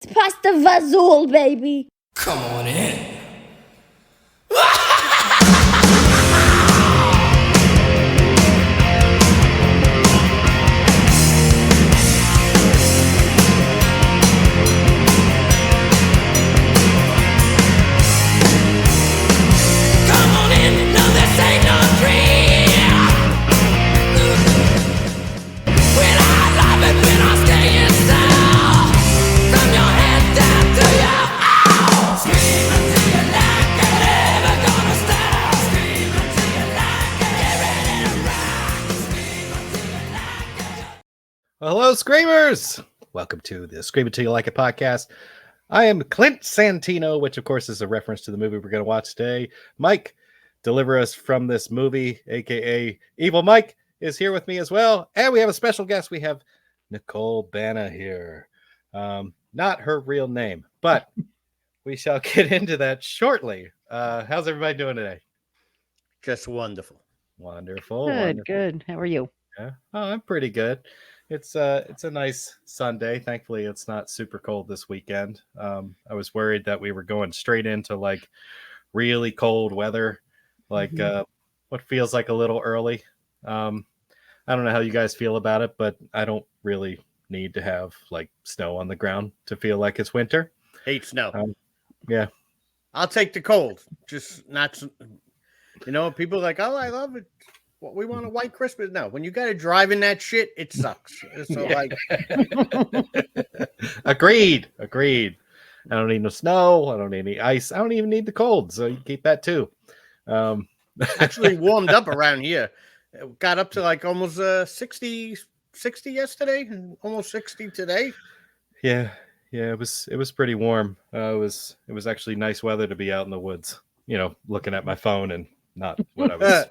It's past the Vazul, baby. Come on in. Come on in, no, this ain't no dream. When I love it, when I stay inside, from your head down to your house. Scream until you like it, never gonna stop. Scream until you like it, get ready to rock. Scream until you like it. Well, hello, Screamers! Welcome to the Scream Until You Like It podcast. I am Clint Santino, which of course is a reference to the movie we're going to watch today. Mike, deliver us from this movie, aka Evil Mike, is here with me as well. And we have a special guest. We have Nicole Banna here. Not her real name, but we shall get into that shortly. How's everybody doing today? Just wonderful. Wonderful. Good, wonderful. good. How are you? Yeah. Oh, I'm pretty good. It's a nice Sunday. Thankfully, it's not super cold this weekend. I was worried that we were going straight into like really cold weather, like what feels like a little early. I don't know how you guys feel about it, but I don't really need to have like snow on the ground to feel like it's winter. Hate snow. Yeah. I'll take the cold. Just not, people are like, oh, I love it. Well, we want a white Christmas. No, when you got to drive in that shit, it sucks. So like, Agreed. I don't need no snow. I don't need any ice. I don't even need the cold. So you keep that too. actually warmed up around here. It got up to like almost 60 yesterday and almost 60 today. Yeah, it was pretty warm. It was actually nice weather to be out in the woods. Looking at my phone and not what I was,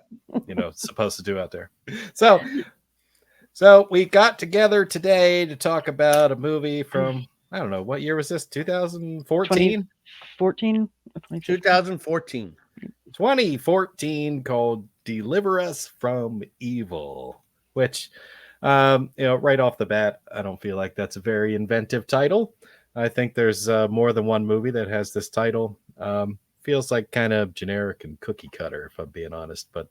supposed to do out there. So we got together today to talk about a movie from I don't know what year was this? 2014. 14? 2014. 2014 called Deliver Us from Evil, which right off the bat, I don't feel like that's a very inventive title. I think there's more than one movie that has this title. Feels like kind of generic and cookie cutter, if I'm being honest. But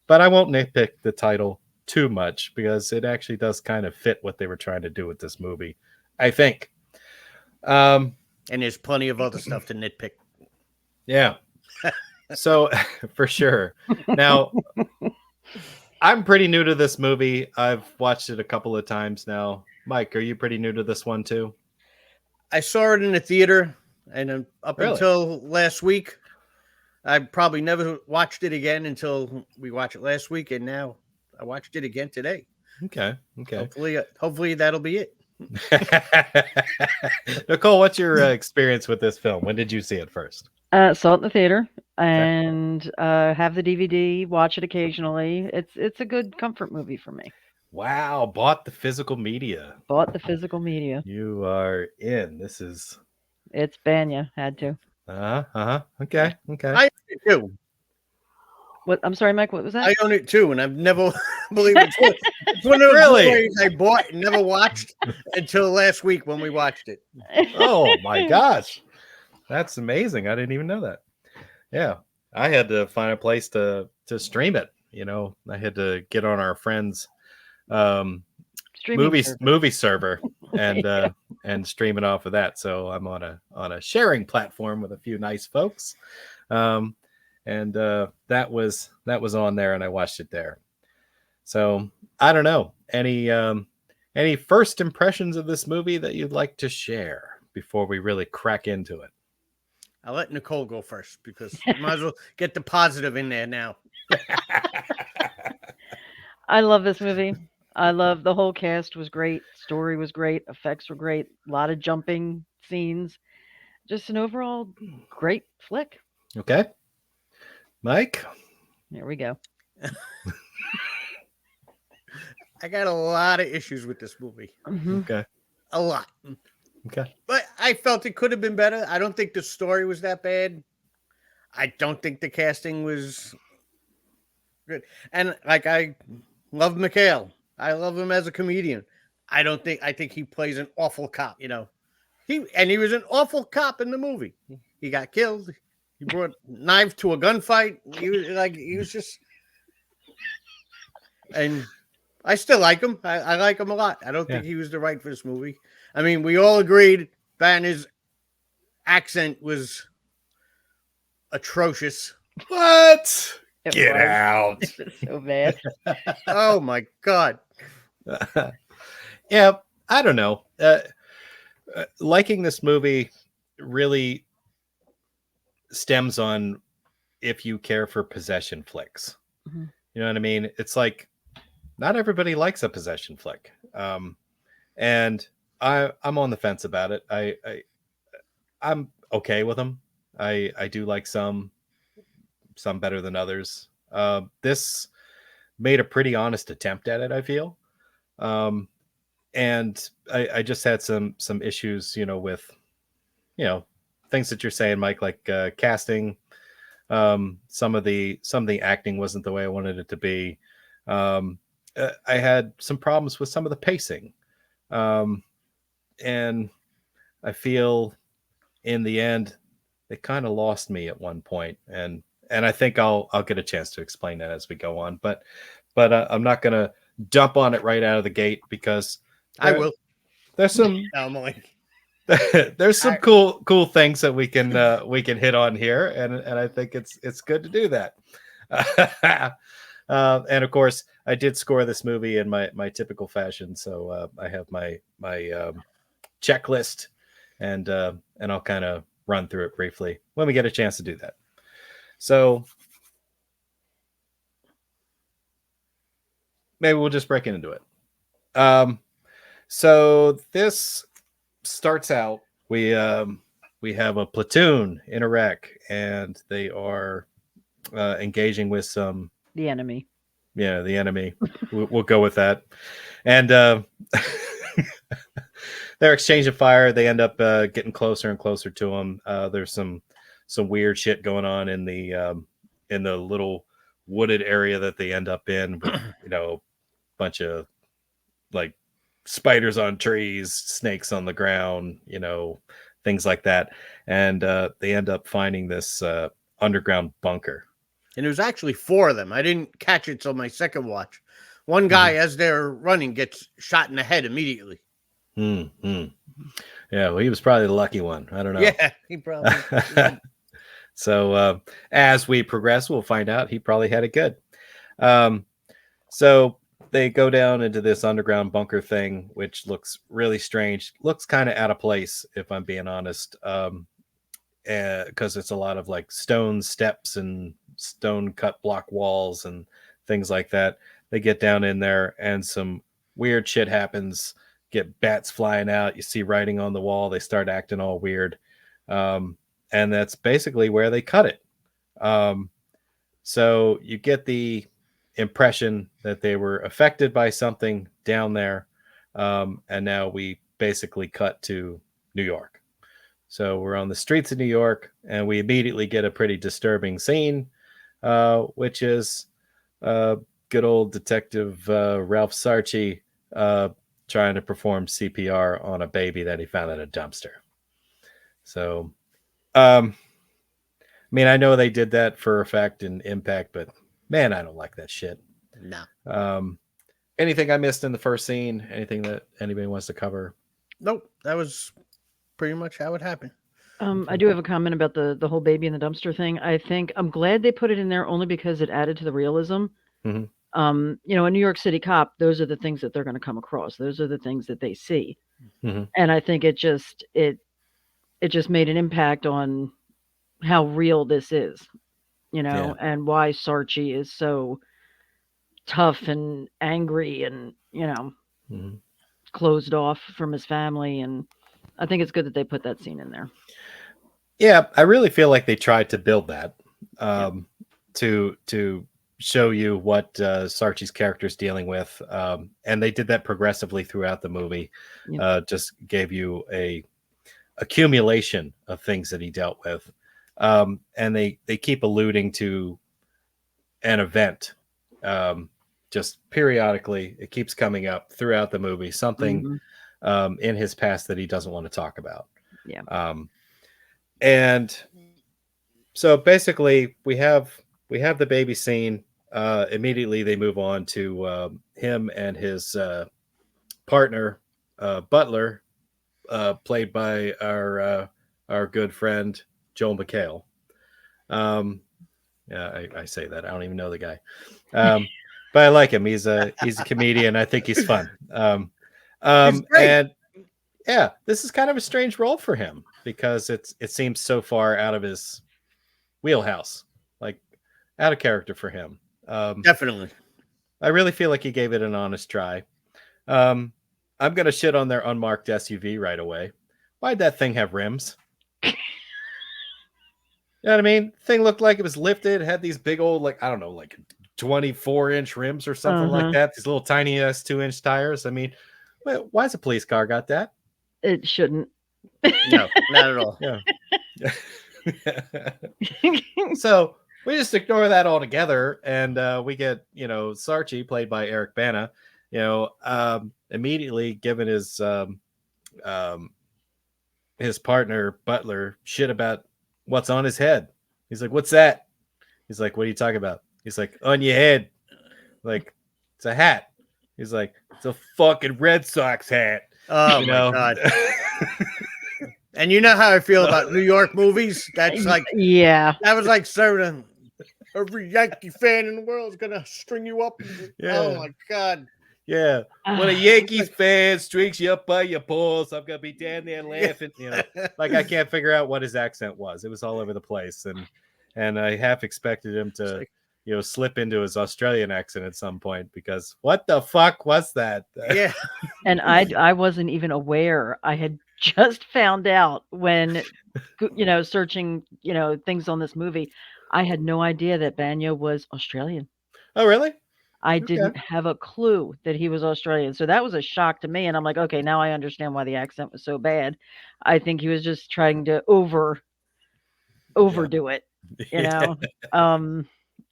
I won't nitpick the title too much because it actually does kind of fit what they were trying to do with this movie, I think. And there's plenty of other stuff to nitpick. Yeah. So for sure. Now, I'm pretty new to this movie. I've watched it a couple of times now. Mike, are you pretty new to this one too? I saw it in the theater, and up Really? until last week, I probably never watched it again until we watched it last week, and now I watched it again today. Okay. Hopefully that'll be it. Nicole, what's your experience with this film? When did you see it first? Saw it in the theater and have the DVD, watch it occasionally. It's a good comfort movie for me. Wow, bought the physical media. Bought the physical media. You are in. This is It's Banya, had to. Okay. I own it too. What? I'm sorry, Mike, what was that? I own it too, and I've never believed it. It's one of those Really? movies I bought and never watched until last week when we watched it. Oh my gosh. That's amazing. I didn't even know that. Yeah. I had to find a place to stream it. I had to get on our friend's Streaming service. movie server and stream it off of that. So I'm on a sharing platform with a few nice folks. And that was on there and I watched it there. So I don't know. Any first impressions of this movie that you'd like to share before we really crack into it? I'll let Nicole go first because you might as well get the positive in there now. I love this movie. I love the whole cast was great. Story was great. Effects were great. A lot of jumping scenes. Just an overall great flick. Okay. Mike? There we go. I got a lot of issues with this movie. Mhm. Okay. A lot. Okay. But I felt it could have been better. I don't think the story was that bad. I don't think the casting was good. And like I love Mikhail. I love him as a comedian. I think he plays an awful cop, He was an awful cop in the movie. He got killed. He brought knife to a gunfight. He was just, and I still like him. I like him a lot. I don't think he was the right for this movie. I mean, we all agreed Banner's accent was atrocious. What? It Get was. out. It was so bad. Oh my god. Yeah, I don't know. Liking this movie really stems on if you care for possession flicks. Mhm. You know what I mean? It's like not everybody likes a possession flick, and I'm on the fence about it. I'm okay with them. I do like some better than others. This made a pretty honest attempt at it, I feel. And I just had some issues, with things that you're saying, Mike, like casting. Some of the acting wasn't the way I wanted it to be. I had some problems with some of the pacing, and I feel in the end they kind of lost me at one point, and I think I'll get a chance to explain that as we go on. But I'm not gonna jump on it right out of the gate because I will. there's some I'm like, there's some cool things that we can hit on here, and I think it's good to do that. And of course, I did score this movie in my typical fashion, so I have my checklist, and I'll kind of run through it briefly when we get a chance to do that. So maybe we'll just break into it. So this starts out, we have a platoon in Iraq, and they are engaging with some The enemy. the enemy. We'll go with that. And they're exchanging fire. They end up getting closer and closer to them. There's some weird shit going on in the little wooded area that they end up in, with a bunch of like spiders on trees, snakes on the ground, things like that. And they end up finding this underground bunker. and there's actually 4 of them. I didn't catch it till my second watch. One guy, as they're running, gets shot in the head immediately. Mm-hmm. Yeah, well, he was probably the lucky one. I don't know. Yeah, he probably. So as we progress, we'll find out he probably had it good. So they go down into this underground bunker thing, which looks really strange. Looks kind of out of place, if I'm being honest, because it's a lot of like stone steps and stone cut block walls and things like that. They get down in there, and some weird shit happens. Get bats flying out. You see writing on the wall. They start acting all weird. And that's basically where they cut it. So you get the impression that they were affected by something down there. And now we basically cut to New York. So we're on the streets of New York, and we immediately get a pretty disturbing scene, which is good old Detective Ralph Sarchi trying to perform CPR on a baby that he found in a dumpster. So, I mean, I know they did that for effect and impact, but man, I don't like that shit. No. Anything I missed in the first scene? Anything that anybody wants to cover? Nope. That was pretty much how it happened. I do have a comment about the whole baby in the dumpster thing. I think I'm glad they put it in there only because it added to the realism. Mhm. A New York City cop, those are the things that they're going to come across. Those are the things that they see. Mhm. And I think it just made an impact on how real this is, Yeah. and why Sarchi is so tough and angry and, Mhm. closed off from his family. And I think it's good that they put that scene in there. Yeah, I really feel like they tried to build that to show you what Sarchi's character is dealing with, and they did that progressively throughout the movie. Yeah. Just gave you a accumulation of things that he dealt with, and they keep alluding to an event. Just periodically, it keeps coming up throughout the movie. Something Mhm. in his past that he doesn't want to talk about. Yeah. And so basically we have the baby scene. Immediately they move on to him and his partner, Butler, played by our good friend Joel McHale. Yeah, I say that. I don't even know the guy. But I like him. He's a comedian. I think he's fun. He's great. And yeah, this is kind of a strange role for him because it seems so far out of his wheelhouse, like out of character for him. Definitely. I really feel like he gave it an honest try. I'm gonna shit on their unmarked SUV right away. Why'd that thing have rims? You know what I mean? Thing looked like it was lifted, had these big old, like, I don't know, like 24-inch rims or something like that. These little tiny 2-inch tires. I mean, why's a police car got that? It shouldn't. No, not at all. Yeah. So we just ignore that altogether, and we get, Sarchi, played by Eric Bana, immediately giving his partner Butler shit about what's on his head. He's like, "What's that?" He's like, "What are you talking about?" He's like, "On your head." Like, it's a hat. He's like, "It's a fucking Red Sox hat." Oh my God. And you know how I feel about New York movies? That's like, yeah. that was like serving every Yankee fan in the world is gonna string you up. Yeah. Oh my God. Yeah. When a Yankees fan strings you up by your balls, I'm gonna be down there laughing. Like, I can't figure out what his accent was. It was all over the place, and I half expected him to, slip into his Australian accent at some point, because what the fuck was that? Yeah. And I wasn't even aware. I had just found out when, searching, things on this movie. I had no idea that Banya was Australian. Oh, really? I didn't have a clue that he was Australian. So that was a shock to me. And I'm like, okay, now I understand why the accent was so bad. I think he was just trying to overdo it, you know?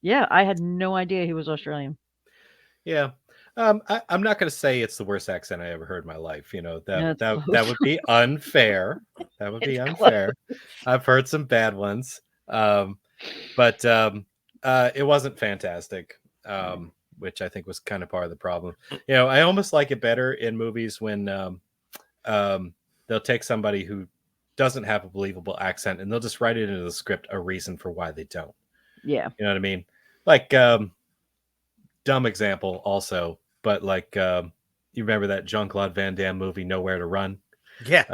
Yeah, I had no idea he was Australian. Yeah. I'm not going to say it's the worst accent I ever heard in my life. That would be unfair. That would be unfair. I've heard some bad ones, but it wasn't fantastic, which I think was kind of part of the problem. I almost like it better in movies when they'll take somebody who doesn't have a believable accent and they'll just write it into the script a reason for why they don't. Yeah. You know what I mean? Like, dumb example also, but like, you remember that Jean-Claude Van Damme movie, Nowhere to Run? Yeah.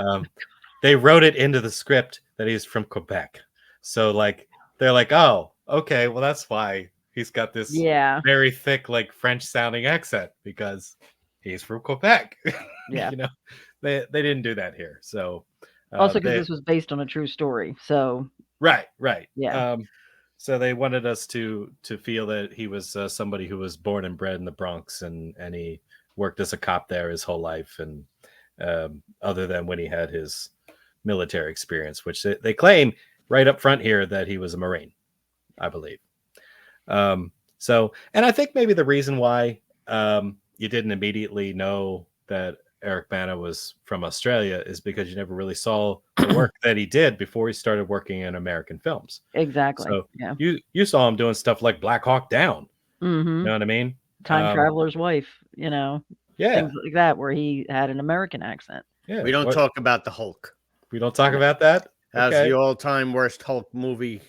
They wrote it into the script that he's from Quebec. So like, they're like, oh, okay, well, that's why he's got this very thick, like, French sounding accent, because he's from Quebec. Yeah. They didn't do that here. So also because this was based on a true story. So right. Yeah. So they wanted us to feel that he was somebody who was born and bred in the Bronx, and he worked as a cop there his whole life, and other than when he had his military experience, which they claim right up front here that he was a Marine, I believe. So, and I think maybe the reason why you didn't immediately know that Eric Bana was from Australia is because you never really saw the work that he did before he started working in American films. Exactly. So yeah. you saw him doing stuff like Black Hawk Down. You know what I mean? Time Traveler's Wife, things like that, where he had an American accent. Yeah. We don't talk about the Hulk. We don't talk about that? That's the all-time worst Hulk movie.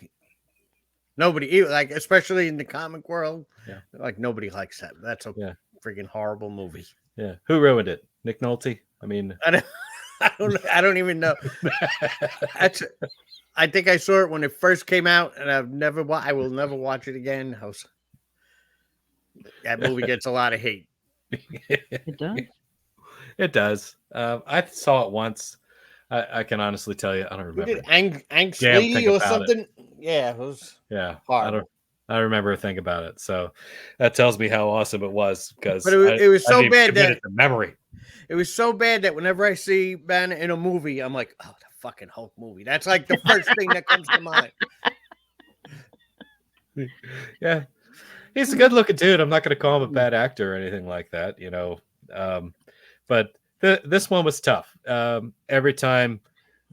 Nobody, like, especially in the comic world, like, nobody likes that. That's a freaking horrible movie. Yeah. Who ruined it? Nick Nolte? I mean, I don't even know. I think I saw it when it first came out, and I will never watch it again. That movie gets a lot of hate. It does. It does. I saw it once. I can honestly tell you, I don't remember. We did Angst Lady or something. Yeah, it was. Yeah, horrible. I don't remember a thing about it. So that tells me how awesome it was, because it was so bad that the memory. It was so bad that whenever I see Banner in a movie, I'm like, oh, the fucking Hulk movie. That's like the first thing that comes to mind. Yeah, he's a good-looking dude. I'm not going to call him a bad actor or anything like that, but this one was tough. Every time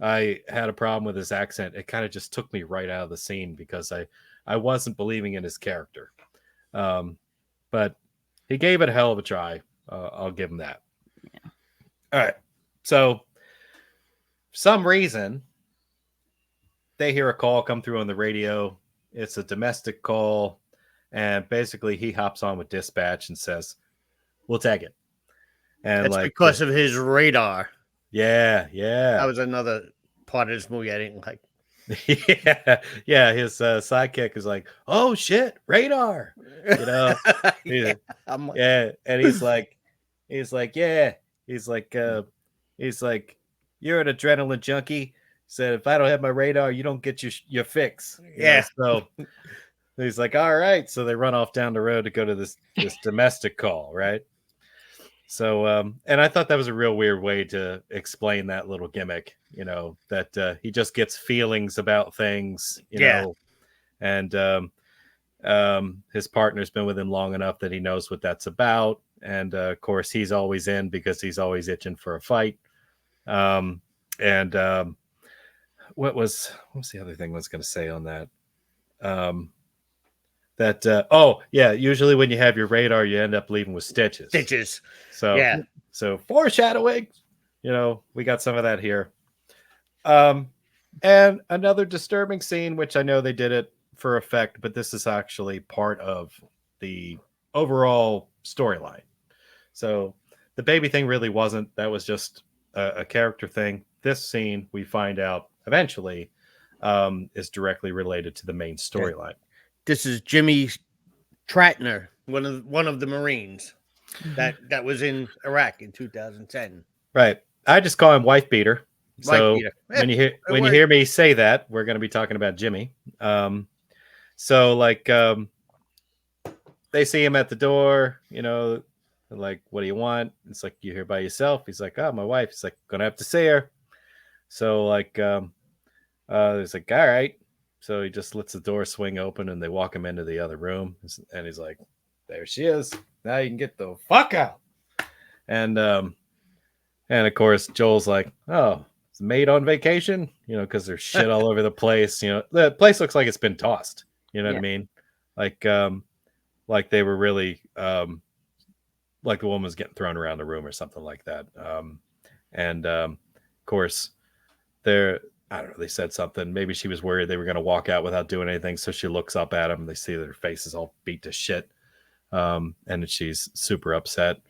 I had a problem with his accent, it kind of just took me right out of the scene because I wasn't believing in his character. But he gave it a hell of a try. I'll give him that. Yeah. All right. So, for some reason, they hear a call come through on the radio. It's a domestic call. And basically, he hops on with dispatch and says, "We'll take it." And That's like, because of his radar. yeah. That was another part of this movie I didn't like. yeah. His sidekick is like, "Oh shit, radar," you know. Yeah, I'm like, Yeah, and he's like, yeah, he's like, you're an adrenaline junkie. Said if I don't have my radar, you don't get your fix. You know, yeah. so he's like, all right. So they run off down the road to go to this domestic call, right? So, and I thought that was a real weird way to explain that little gimmick. You know, that he just gets feelings about things. You Yeah. know, and his partner's been with him long enough that he knows what that's about. And of course, he's always in because he's always itching for a fight. And what was the other thing I was going to say on that? Oh yeah, usually when you have your radar, you end up leaving with stitches. So Yeah. so foreshadowing. You know, we got some of that here. And another disturbing scene, which I know they did it for effect, but this is actually part of the overall storyline. So the baby thing really wasn't. That was just a character thing. This scene, we find out eventually, is directly related to the main storyline. This is Jimmy Tratner, one of the Marines that was in Iraq in 2010. Right. I just call him wife beater. So Wife beater. when you hear me say that, we're going to be talking about Jimmy. So like they see him at the door, you know, like, what do you want? It's like, you here by yourself? He's like, oh, my wife. He's like, gonna have to see her. So like he's like, all right. So he just lets the door swing open and they walk him into the other room. And he's like, there she is. Now you can get the fuck out. And of course, Joel's like, oh, is the maid on vacation? You know, because there's shit all over the place. You know, the place looks like it's been tossed. You know what I mean? Like they were really like the woman was getting thrown around the room or something like that. Of course, I don't know, they said something. Maybe she was worried they were going to walk out without doing anything. So she looks up at him and they see their faces all beat to shit. And she's super upset,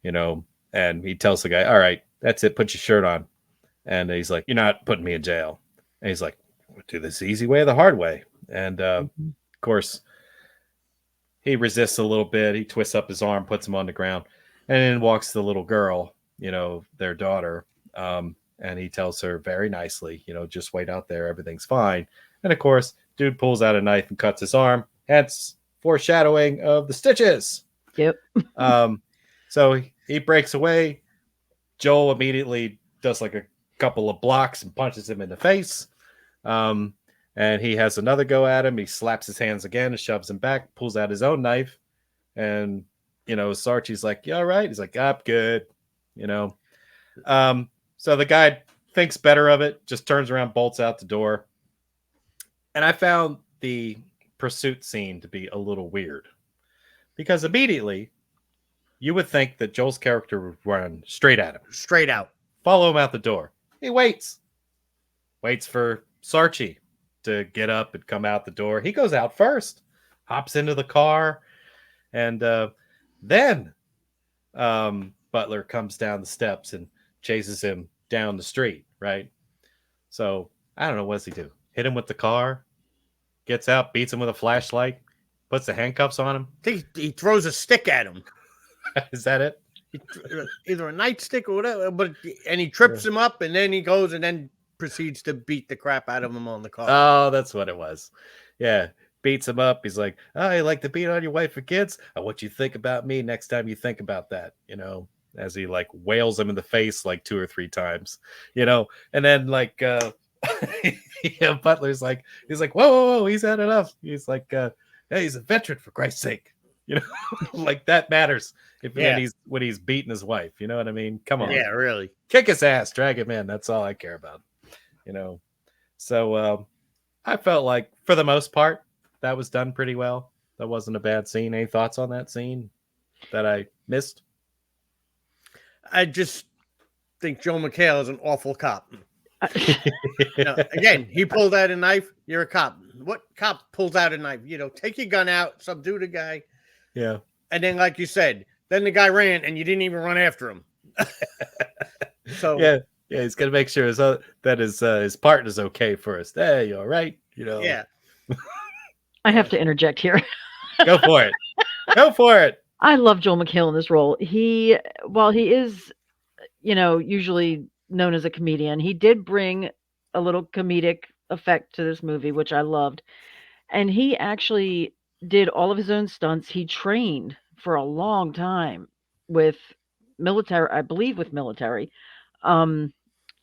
you know, and he tells the guy, all right, that's it. Put your shirt on. And he's like, you're not putting me in jail. And he's like, we'll do this the easy way or the hard way. And of course, he resists a little bit. He twists up his arm, puts him on the ground, and then walks the little girl, you know, their daughter. And he tells her very nicely, you know, just wait out there. Everything's fine. And of course, dude pulls out a knife and cuts his arm. Hence foreshadowing of the stitches. Yep. So he breaks away. Joel immediately does like a couple of blocks and punches him in the face. And he has another go at him. He slaps his hands again and shoves him back, pulls out his own knife. And, you know, Sarchi's like, you all right? He's like, I'm good. You know, so the guy thinks better of it, just turns around, bolts out the door. And I found the pursuit scene to be a little weird because immediately you would think that Joel's character would run straight at him. Straight out. Follow him out the door. He waits for Sarchi to get up and come out the door. He goes out first, hops into the car, and then Butler comes down the steps and chases him down the street, right? So I don't know, what does he do? Hit him with the car, gets out, beats him with a flashlight, puts the handcuffs on him. I think he throws a stick at him. Is that it? Either a nightstick or whatever, and he trips him up, and then he goes and then proceeds to beat the crap out of him on the car. Oh, that's what it was. Yeah, beats him up. He's like, oh, you like to beat on your wife or kids? I want you to think about me next time you think about that, you know, as he like wails him in the face like 2 or 3 times, you know, and then like yeah, Butler's like, he's like, whoa, he's had enough. He's like, hey, he's a veteran, for Christ's sake, you know, like that matters when he's beating his wife, you know what I mean? Come on. Yeah, really. Kick his ass, drag him in. That's all I care about. you know. So I felt like for the most part that was done pretty well. That wasn't a bad scene. Any thoughts on that scene that I missed? I just think Joe McHale is an awful cop. Again, he pulled out a knife. You're a cop. What cop pulls out a knife? Take your gun out, subdue the guy, Yeah. and then, like you said, then the guy ran, and you didn't even run after him. So yeah, he's gonna make sure that his partner's okay first. Hey, you all right? yeah, I have to interject here. Go for it. Go for it. I love Joel McHale in this role. While he is, usually known as a comedian, he did bring a little comedic effect to this movie, which I loved. And he actually did all of his own stunts. He trained for a long time with military, I believe with military, to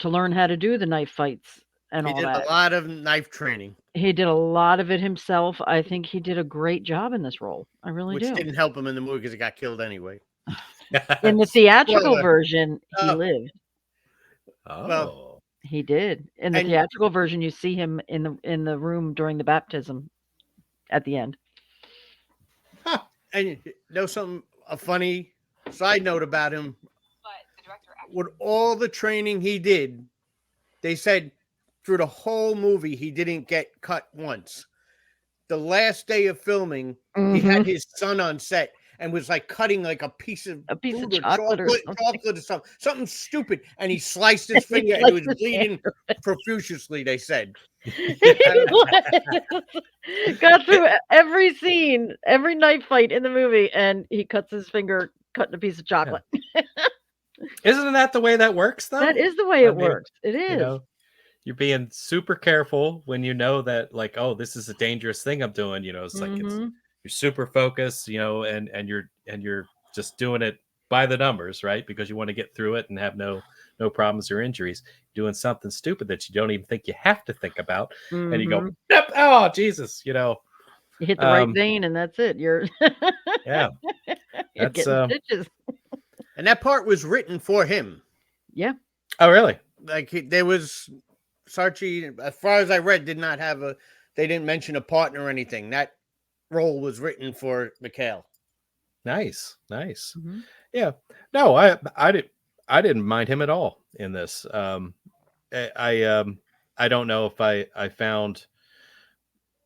learn how to do the knife fights and he all did that. a lot of knife training, He did a lot of it himself. I think he did a great job in this role. I really which do. didn't help him in the movie because he got killed anyway. In the theatrical Spoiler. version, he Oh. lived. Oh. Well, He did. In the And- theatrical version, you see him in the room during the baptism at the end. And you know something, a funny side note about him, with all the training he did, they said through the whole movie he didn't get cut once. The last day of filming, he had his son on set and was like cutting like a piece of food or chocolate or something stupid, and he sliced his He finger and it sliced was his bleeding profusely, they said. Got through every scene, every knife fight in the movie, and he cuts his finger cutting a piece of chocolate. Isn't that the way that works, though? That is the way I it mean, works. It is. You're being super careful when you know that, like, oh, this is a dangerous thing I'm doing. It's like you're super focused, and you're just doing it by the numbers, right? Because you want to get through it and have no problems or injuries. You're doing something stupid that you don't even think you have to think about, and you go, nope, oh Jesus, You hit the right vein, and that's it. You're yeah, you're that's getting stitches. And that part was written for him. Yeah. Oh, really? Like there was Sarchi, as far as I read, did not have they didn't mention a partner or anything. That role was written for McHale. Nice. Yeah. No, I didn't mind him at all in this. I don't know if I found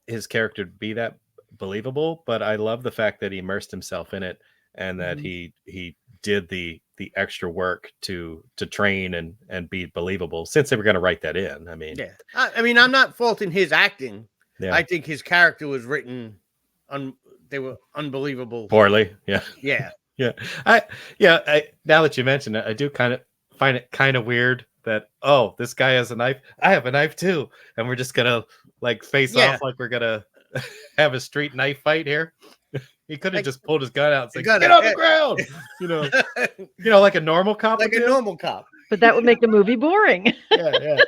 his character to be that believable, but I love the fact that he immersed himself in it and that he did the extra work to train and be believable, since they were going to write that in. I mean, Yeah. I mean, I'm not faulting his acting. Yeah. I think his character was written they were unbelievable. Poorly. Yeah. Yeah. I now that you mention it, I do kind of find it kind of weird that, oh, this guy has a knife, I have a knife too, and we're just gonna like face off like we're gonna have a street knife fight here. He could have just pulled his gun out and said, "Get on the ground," like a normal cop, like a normal cop. But that would make the movie boring. Yeah.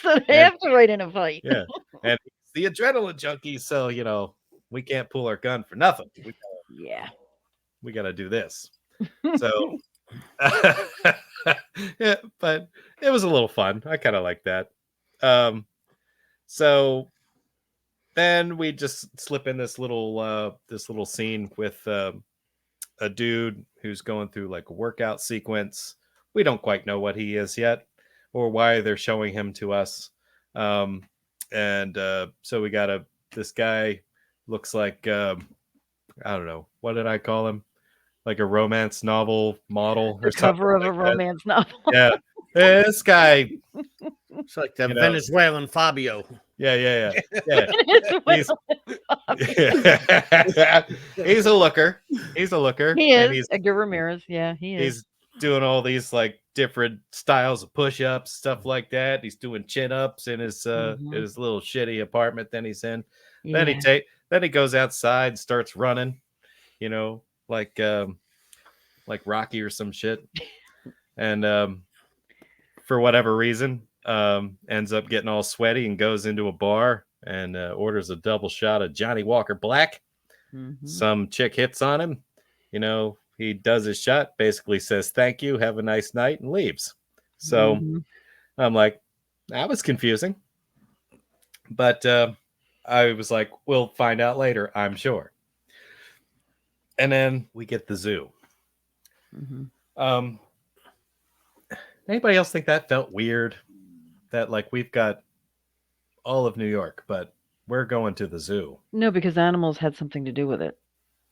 So they have to write in a fight. Yeah, and he's the adrenaline junkie, so we can't pull our gun for nothing. We got to do this. So, yeah, but it was a little fun. I kind of like that. So then we just slip in this little scene with a dude who's going through like a workout sequence. We don't quite know what he is yet or why they're showing him to us. And so we got this guy looks like, I don't know, what did I call him? Like a romance novel model or the cover of like a romance novel. Yeah. This guy. It's like the Venezuelan Fabio. Yeah. He's a looker. He is. Edgar Ramirez. Yeah, he is. He's doing all these like different styles of push-ups, stuff like that. He's doing chin-ups in his little shitty apartment that he's in. Yeah. Then he goes outside and starts running, like Rocky or some shit. And for whatever reason, ends up getting all sweaty and goes into a bar and orders a double shot of Johnny Walker Black. Some chick hits on him. He does his shot, basically says, "Thank you, have a nice night," and leaves. So I'm like, That was confusing. But I was like, we'll find out later, I'm sure. And then we get the zoo. Mm-hmm. Anybody else think that felt weird? That like we've got all of New York, but we're going to the zoo. No, because animals had something to do with it.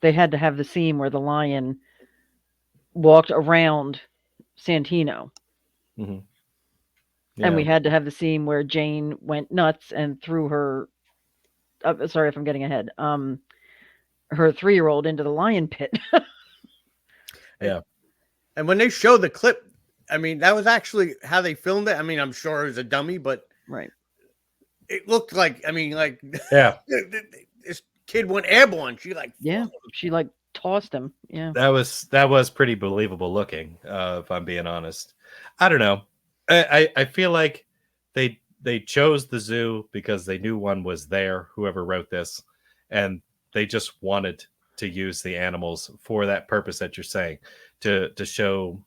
They had to have the scene where the lion walked around Santino. Mm-hmm. And we had to have the scene where Jane went nuts and threw her sorry if I'm getting ahead. Her 3-year-old into the lion pit. Yeah. And when they show the clip, I mean, that was actually how they filmed it. I mean, I'm sure it was a dummy, but Right. it looked like, I mean, like, Yeah. this kid went airborne. She like, Yeah. She like tossed him. Yeah. That was pretty believable looking, if I'm being honest. I don't know. I feel like they chose the zoo because they knew one was there, whoever wrote this, and they just wanted to use the animals for that purpose that you're saying, to show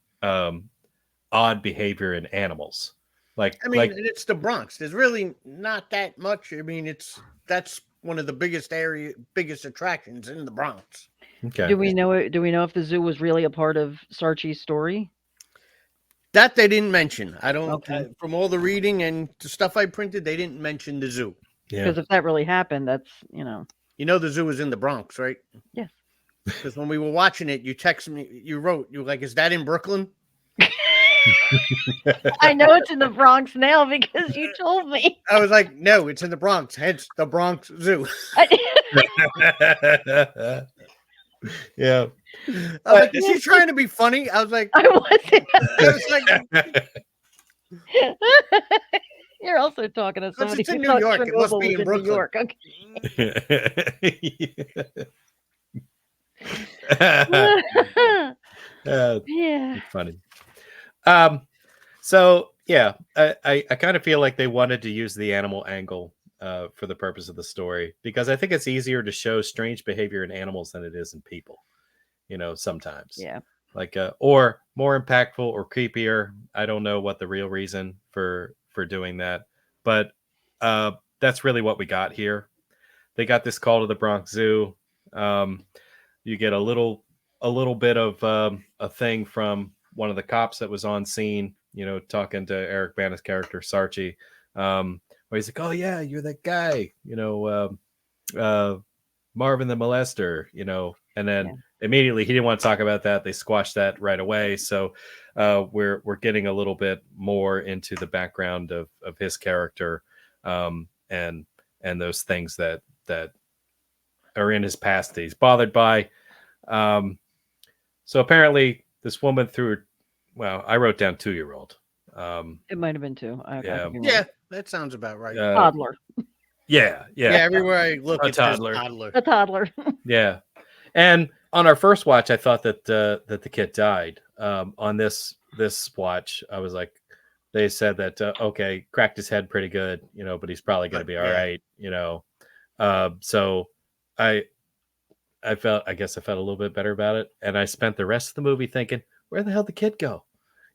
odd behavior in animals. I mean, Like and it's the Bronx. There's really not that much. I mean, that's one of the biggest attractions in the Bronx. okay. Do we know if the zoo was really a part of Sarchi's story? That they didn't mention. I don't. Okay. From all the reading and the stuff I printed, they didn't mention the zoo. Yeah. Because if that really happened, that's You know, the zoo is in the Bronx, right? Yes. Because when we were watching it, you texted me. You were like, "Is that in Brooklyn?" I know it's in the Bronx now because you told me. I was like, "No, it's in the Bronx. Hence the Bronx Zoo." Yeah. I was like, "Is she trying to be funny?" I was like, I wasn't. You're also talking to somebody it's in who New thought York. It must Chernobyl be was in in Brooklyn. New York. Okay. Yeah. Funny. So yeah, I kind of feel like they wanted to use the animal angle for the purpose of the story, because I think it's easier to show strange behavior in animals than it is in people. Sometimes. Yeah. Like or more impactful or creepier. I don't know what the real reason for doing that, but that's really what we got here. They got this call to the Bronx Zoo. You get a little bit of a thing from one of the cops that was on scene, talking to Eric Bana's character Sarchi, where he's like, "Oh yeah, you're that guy, Marvin the molester," and then immediately he didn't want to talk about that. They squashed that right away. So we're getting a little bit more into the background of his character, and those things that are in his past that he's bothered by. So apparently this woman threw her, well, I wrote down 2-year-old. It might have been 2. Yeah, that sounds about right. Toddler. Yeah. Everywhere I look, it's toddler. A toddler. Yeah. And on our first watch, I thought that the kid died. On this watch, I was like, they said that okay, cracked his head pretty good, but he's probably going to be all right, so I guess I felt a little bit better about it, and I spent the rest of the movie thinking, where the hell did the kid go?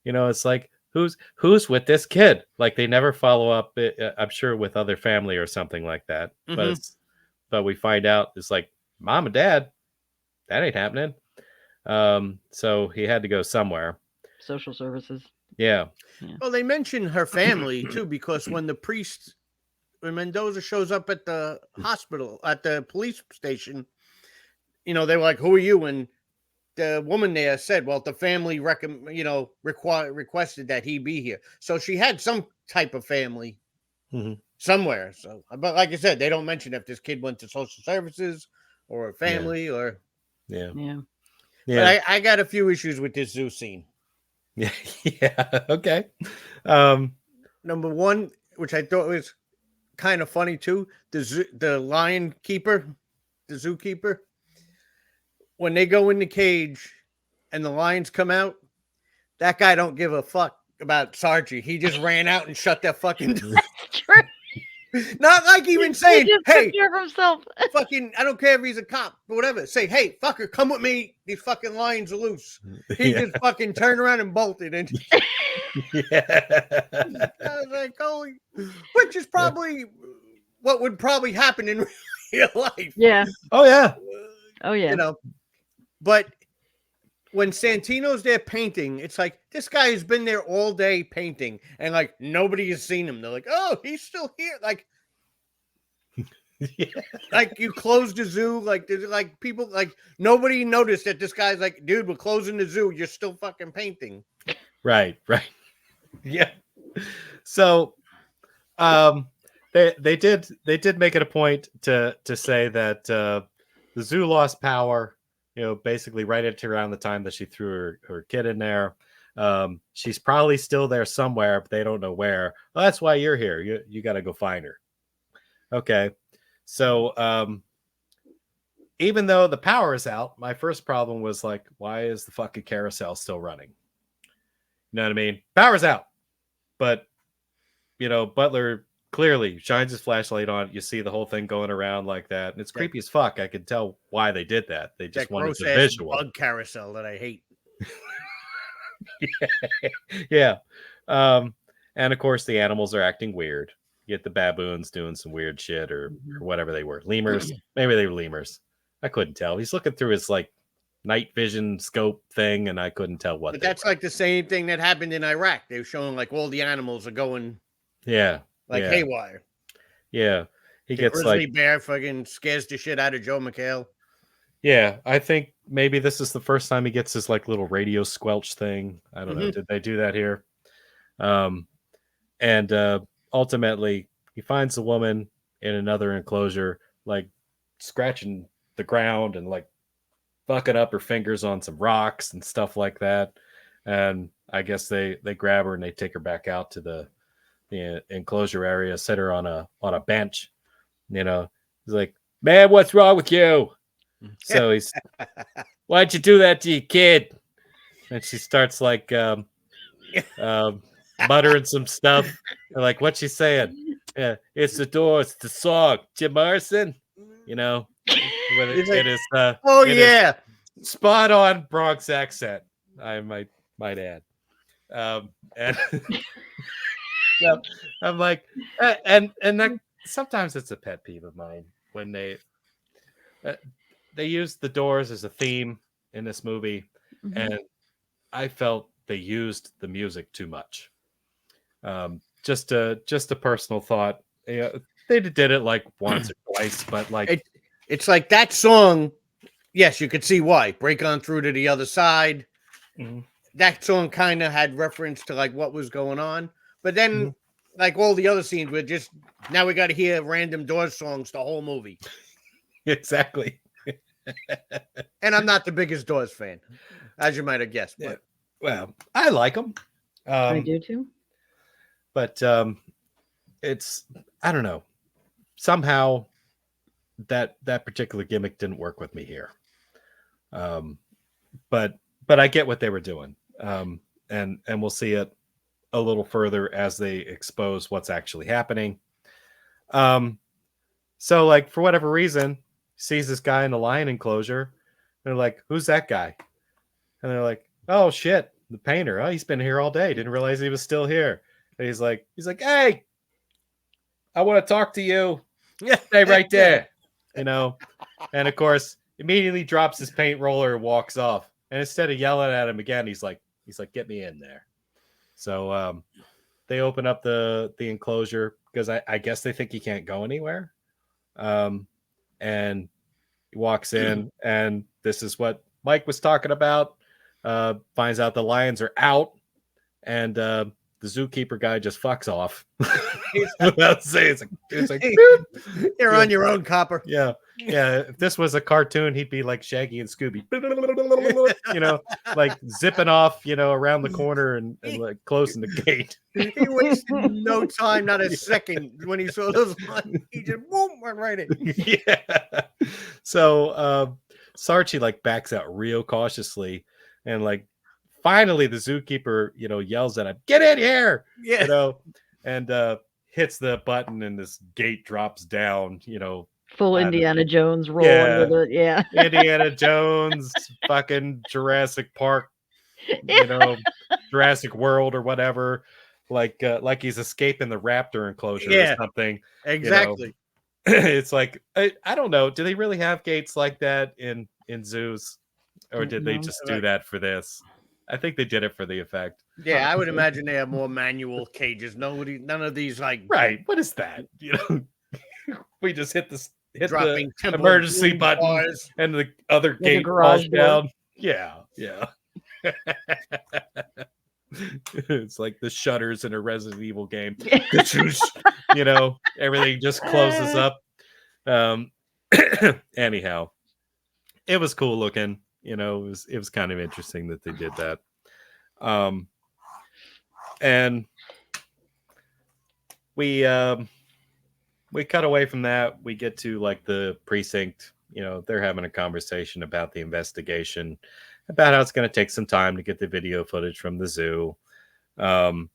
It's like, who's with this kid? Like, they never follow up. I'm sure with other family or something like that. Mm-hmm. But we find out it's like mom and dad. That ain't happening. So he had to go somewhere. Social services. Yeah. Well, they mention her family too, because when Mendoza shows up at the hospital, at the police station, they were like, "Who are you?" And the woman there said, "Well, the family requested that he be here." So she had some type of family somewhere. So, but like I said, they don't mention if this kid went to social services or a family or. Yeah. But I got a few issues with this zoo scene. Yeah. Okay. Number one, which I thought was kind of funny too, the lion keeper, the zookeeper, when they go in the cage and the lions come out, that guy don't give a fuck about Sarchi. He just ran out and shut that fucking door. True. Not like even He saying, just hey, took care of himself. fucking, I don't care if he's a cop or whatever. Say, hey, fucker, come with me. These fucking lions are loose. He Yeah. just fucking turned around and bolted. And Yeah. I was like, holy, which is probably what would probably happen in real life. Yeah. Oh yeah. Oh yeah. You know, but when Santino's there painting, it's like this guy has been there all day painting, and like nobody has seen him. They're like, "Oh, he's still here." Yeah. Like you closed the zoo. Like there's like people like nobody noticed that this guy's like, "Dude, we're closing the zoo. You're still fucking painting." Right. Yeah. So, they did make it a point to say that the zoo lost power. Basically right at around the time that she threw her kid in there. She's probably still there somewhere, but they don't know where. Well, that's why you're here. You got to go find her. Okay. So, even though the power is out, my first problem was like, why is the fucking carousel still running? You know what I mean? Power's out. But, Butler clearly shines his flashlight on it. You see the whole thing going around like that. And it's creepy as fuck. I can tell why they did that. They just That wanted the gross-ass visual. bug carousel that I hate. Yeah. And of course, the animals are acting weird. You get the baboons doing some weird shit or whatever they were. Lemurs. Maybe they were lemurs. I couldn't tell. He's looking through his like night vision scope thing, and I couldn't tell what. But they that's were. like the same thing that happened in Iraq. They were showing like all the animals are going Yeah. like haywire. Yeah. He The gets grizzly like bear fucking scares the shit out of Joe McHale. Yeah, I think maybe this is the first time he gets his like little radio squelch thing. I don't know. Did they do that here? And ultimately, he finds the woman in another enclosure, like scratching the ground and like fucking up her fingers on some rocks and stuff like that. And I guess they grab her and they take her back out to the enclosure area, sit her on a bench. He's like, "Man, what's wrong with you?" So he's, "Why'd you do that to your kid?" And she starts like muttering some stuff. Like, what's she saying? Yeah, it's the Doors, it's the song, Jim Morrison. It is. Oh it yeah, is spot on Bronx accent. I might add. And yeah, I'm like, and that, sometimes it's a pet peeve of mine when they use the Doors as a theme in this movie, and I felt they used the music too much. Just a personal thought. They did it like once or twice, but like it's like that song. Yes, you could see why. Break on through to the other side. That song kind of had reference to like what was going on, but then like all the other scenes were just now we got to hear random Doors songs the whole movie. Exactly. And I'm not the biggest Doors fan, as you might have guessed. But well, I like them. I do too. But it's, I don't know. Somehow that particular gimmick didn't work with me here. But I get what they were doing. And we'll see it a little further as they expose what's actually happening. So like for whatever reason, sees this guy in the lion enclosure. They're like, "Who's that guy?" And they're like, "Oh shit, the painter. Oh, he's been here all day. Didn't realize he was still here." And he's like, "Hey, I want to talk to you. Stay right there." And of course, immediately drops his paint roller and walks off. And instead of yelling at him again, he's like, "Get me in there." So they open up the enclosure because I guess they think he can't go anywhere. And he walks in, and this is what Mike was talking about. Finds out the lions are out, and the zookeeper guy just fucks off. Without saying, it's like you're on your own, copper. Yeah. If this was a cartoon, he'd be like Shaggy and Scooby, like zipping off, around the corner and like closing the gate. He wasted no time, not a second, when he saw those lines. He just boom, went right in. Yeah. So Sarchi like backs out real cautiously, and like finally the zookeeper, yells at him, "Get in here!" Yeah. And hits the button and this gate drops down, Full I don't- Indiana Jones rolling Yeah. with it. Yeah. Indiana Jones, fucking Jurassic Park, Jurassic World or whatever, like he's escaping the raptor enclosure or Yeah, something. exactly. It's like I don't know. Do they really have gates like that in zoos, or Don't did they know. just do that for this? I think they did it for the effect. Yeah, I would Possibly. imagine they have more manual cages. None of these like Right? What is that? We just hit the dropping temple emergency doom button bars. and the other Like a gate garage falls door. down. Yeah. It's like the shutters in a Resident Evil game. Everything just closes up. Anyhow, it was cool looking. It was kind of interesting that they did that. And we cut away from that. We get to like the precinct. They're having a conversation about the investigation, about how it's going to take some time to get the video footage from the zoo. And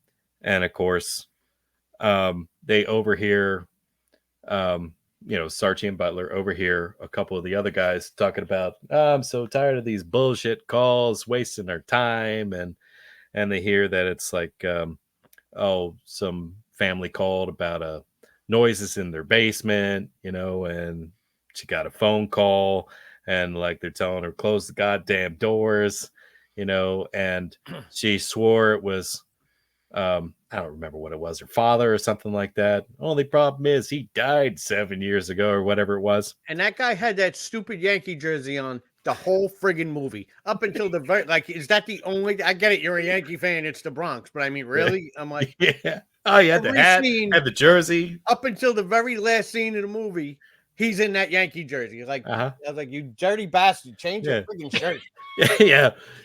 of course, they overhear, Sarchi and Butler overhear a couple of the other guys talking about, I'm so tired of these bullshit calls, wasting our time. And they hear that it's like, some family called about noises in their basement, and she got a phone call and like they're telling her close the goddamn doors, and she swore it was I don't remember what it was, her father or something like that. Only problem is he died 7 years ago or whatever it was. And that guy had that stupid Yankee jersey on the whole friggin' movie up until the very is that the only? I get it, you're a Yankee fan, it's the Bronx, but I mean, really, I'm like, Yeah. Oh, you had the every hat, scene had the jersey. up until the very last scene of the movie, he's in that Yankee jersey. It's like, Uh-huh. I was like, you dirty bastard, change Yeah. your friggin' shirt.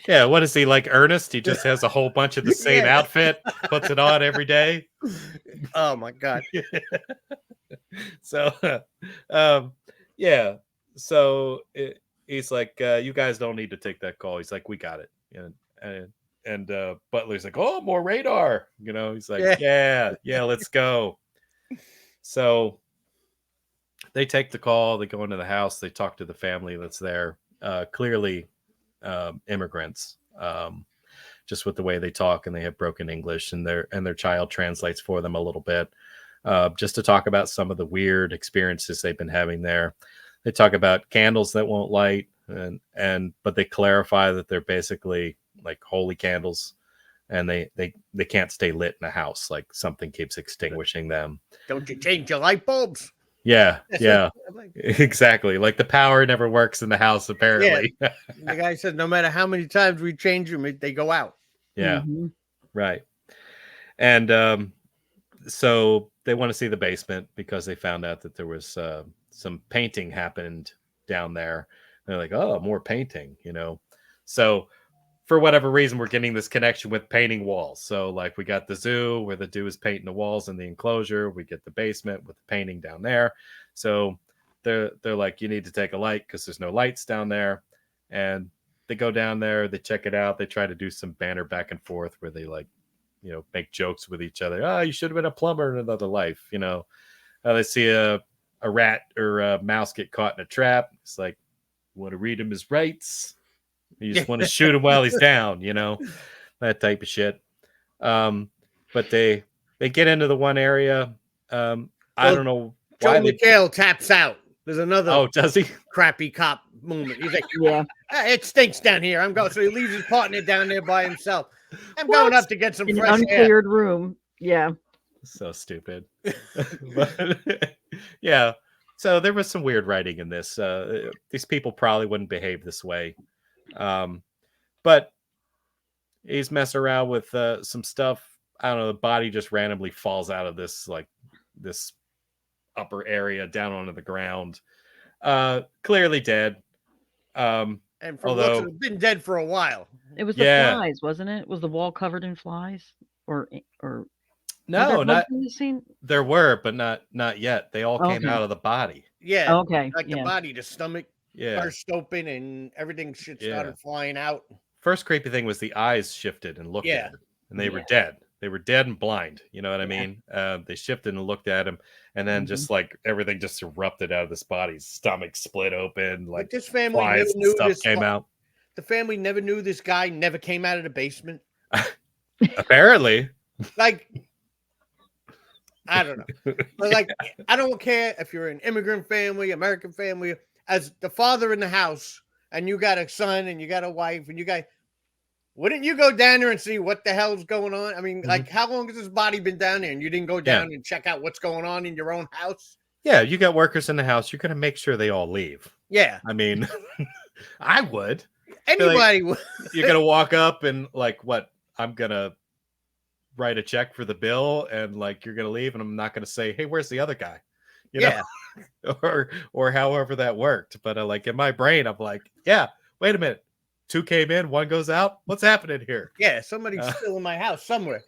Yeah. What is he, like Ernest? He just has a whole bunch of the same Yeah. outfit, puts it on every day. Oh my god. So, yeah. So he's like, you guys don't need to take that call. He's like, we got it. And Butler's like, oh, more radar. He's like, yeah, let's go. So they take the call. They go into the house. They talk to the family that's there. Clearly, immigrants. Just with the way they talk, and they have broken English, and their child translates for them a little bit. Just to talk about some of the weird experiences they've been having there. They talk about candles that won't light, but they clarify that they're basically like holy candles, and they can't stay lit in a house. Like something keeps extinguishing them. Don't you change your light bulbs? Yeah, I'm like, exactly. Like the power never works in the house, apparently. the guy said no matter how many times we change them, they go out. Yeah, Mhm. right. And so they want to see the basement because they found out that there was some painting happened down there. And they're like, oh, more painting, So for whatever reason, we're getting this connection with painting walls. So like we got the zoo where the dude is painting the walls in the enclosure. We get the basement with the painting down there. So they're like, you need to take a light because there's no lights down there. And they go down there, they check it out. They try to do some banter back and forth where they like, make jokes with each other. Oh, you should have been a plumber in another life. They see a rat or a mouse get caught in a trap. It's like, you want to read him his rights? You just want to shoot him while he's down, that type of shit. But they get into the one area. I don't know Joe why McHale taps out. There's another Oh, does he? crappy cop moment. He's like, Yeah. It stinks down here. I'm going. So he leaves his partner down there by himself. I'm going up to get some In an fresh air. uncleared room. Yeah. So stupid. But, yeah. So there was some weird writing in this. These people probably wouldn't behave this way. But he's messing around with some stuff. I don't know. The body just randomly falls out of this upper area down onto the ground. Clearly dead. And for although looks, it's been dead for a while. It was the Yeah. flies, wasn't it? Was the wall covered in flies? Or no, was there not bugs in the scene? there were, but not yet. They all came Okay. out of the body. Yeah. Okay. Like the Yeah. body, the stomach Yeah. burst open and everything shit Yeah. started flying out. First creepy thing was the eyes shifted and looked Yeah. at her, and they were Yeah. dead. were dead and blind. You know what I Yeah. mean? They shifted and looked at him, and then Mhm. just like everything just erupted out of this body. His stomach split open, Like like this family never flies and knew stuff this. came out. The family never knew this guy never came out of the basement. Apparently, Like, I don't know. But like, I don't care if you're an immigrant family, American family, as the father in the house, and you got a son and you got a wife, and you got, wouldn't you go down there and see what the hell's going on? I mean, Mhm. like, how long has this body been down there and you didn't go Yeah. down and check out what's going on in your own house? yeah, you got workers in the house. You're gonna make sure they all leave. Yeah. I mean, I would. Anybody would. You're gonna walk up and like, what? I'm gonna write a check for the bill, and like you're gonna leave, and I'm not gonna say, "Hey, where's the other guy?" You Yeah. know, or however that worked. But like in my brain, I'm like, yeah, wait a minute, 2 came in, 1 goes out. What's happening here? Yeah. Somebody's Uh, still in my house somewhere.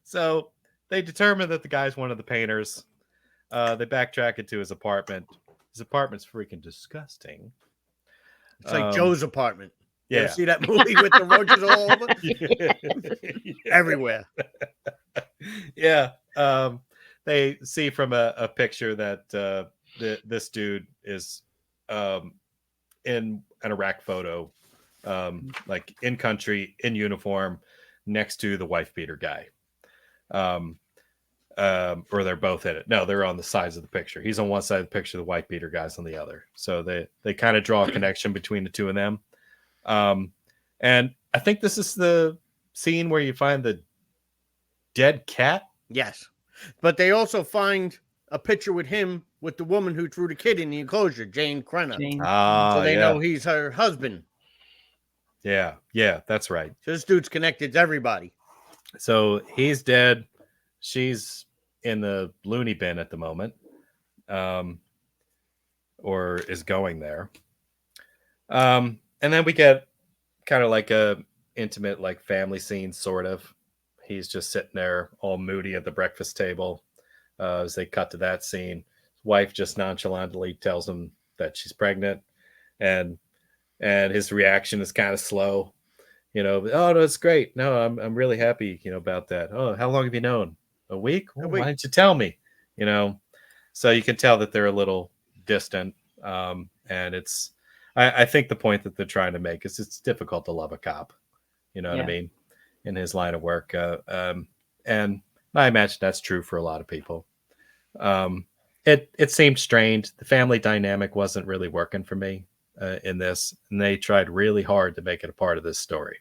So they determined that the guy's one of the painters. They backtrack into his apartment. His apartment's freaking disgusting. It's like Joe's apartment. You ever Yeah. see that movie with the roaches all over? Everywhere. Yeah. They see from a picture that this dude is in an Iraq photo, like in country, in uniform, next to the wife beater guy. Or they're both in it. No, they're on the sides of the picture. He's on one side of the picture, the wife beater guy's on the other. So they kind of draw a connection between the two of them. And I think this is the scene where you find the dead cat. Yes. But they also find a picture with him with the woman who threw the kid in the enclosure, Jane Crenna. Jane. So they yeah. know he's her husband. Yeah, that's right. So this dude's connected to everybody. So he's dead. She's in the loony bin at the moment, or is going there. And then we get kind of like a intimate, like family scene, sort of. He's just sitting there all moody at the breakfast table. As they cut to that scene, his wife just nonchalantly tells him that she's pregnant, and his reaction is kind of slow. You know, oh no, it's great. No, I'm really happy, about that. Oh, how long have you known? A week? Oh, why didn't you tell me? So you can tell that they're a little distant. And it's, I think the point that they're trying to make is it's difficult to love a cop. You know what I mean? In his line of work. And I imagine that's true for a lot of people. It seemed strained. The family dynamic wasn't really working for me in this, and they tried really hard to make it a part of this story.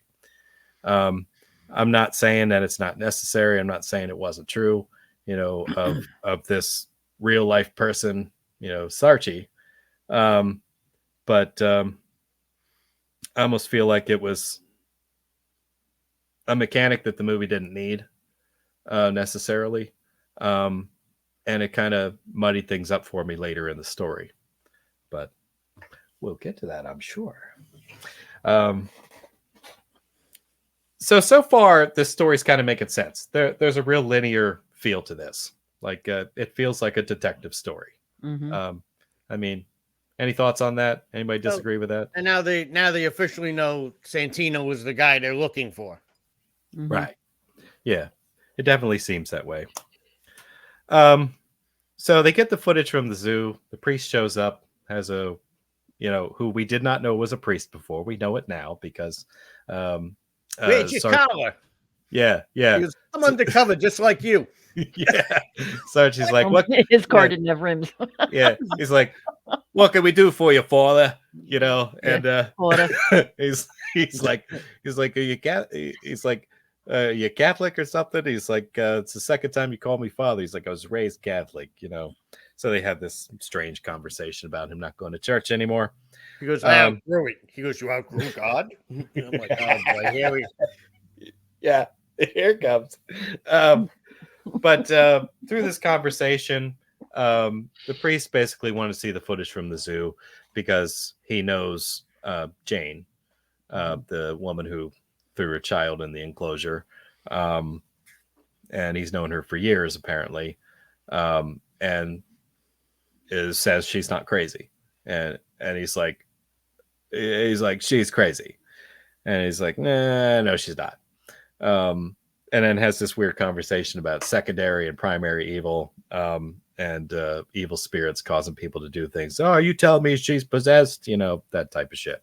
I'm not saying that it's not necessary. I'm not saying it wasn't true, of this real life person, Sarchi. But I almost feel like it was a mechanic that the movie didn't need necessarily. And it kind of muddied things up for me later in the story. But we'll get to that, I'm sure. So far, this story's kind of making sense. There's a real linear feel to this. Like it feels like a detective story. Mhm. I mean, any thoughts on that? Anybody disagree with that? And now they officially know Santino was the guy they're looking for. Mhm. Right. Yeah, it definitely seems that way. So they get the footage from the zoo. The priest shows up, has a, who we did not know was a priest before. We know it now because Where's your collar? Yeah. He goes, I'm undercover just like you. Yeah. Sarge's like, what? His car didn't have rims. Yeah. He's like, what can we do for you, father? And Father. he's like, are you he's like, you Catholic or something? He's like, it's the second time you call me father. He's like, I was raised Catholic, So they have this strange conversation about him not going to church anymore. He goes, I outgrew it. He goes, you outgrew God? I'm like, oh boy, here we Yeah, here it comes. But through this conversation, the priest basically wanted to see the footage from the zoo because he knows Jane, the woman who threw her child in the enclosure. And he's known her for years, apparently. And says she's not crazy. And he's like, she's crazy. And he's like, nah, no, she's not. and then has this weird conversation about secondary and primary evil, and evil spirits causing people to do things. Oh, you tell me she's possessed, you know, that type of shit.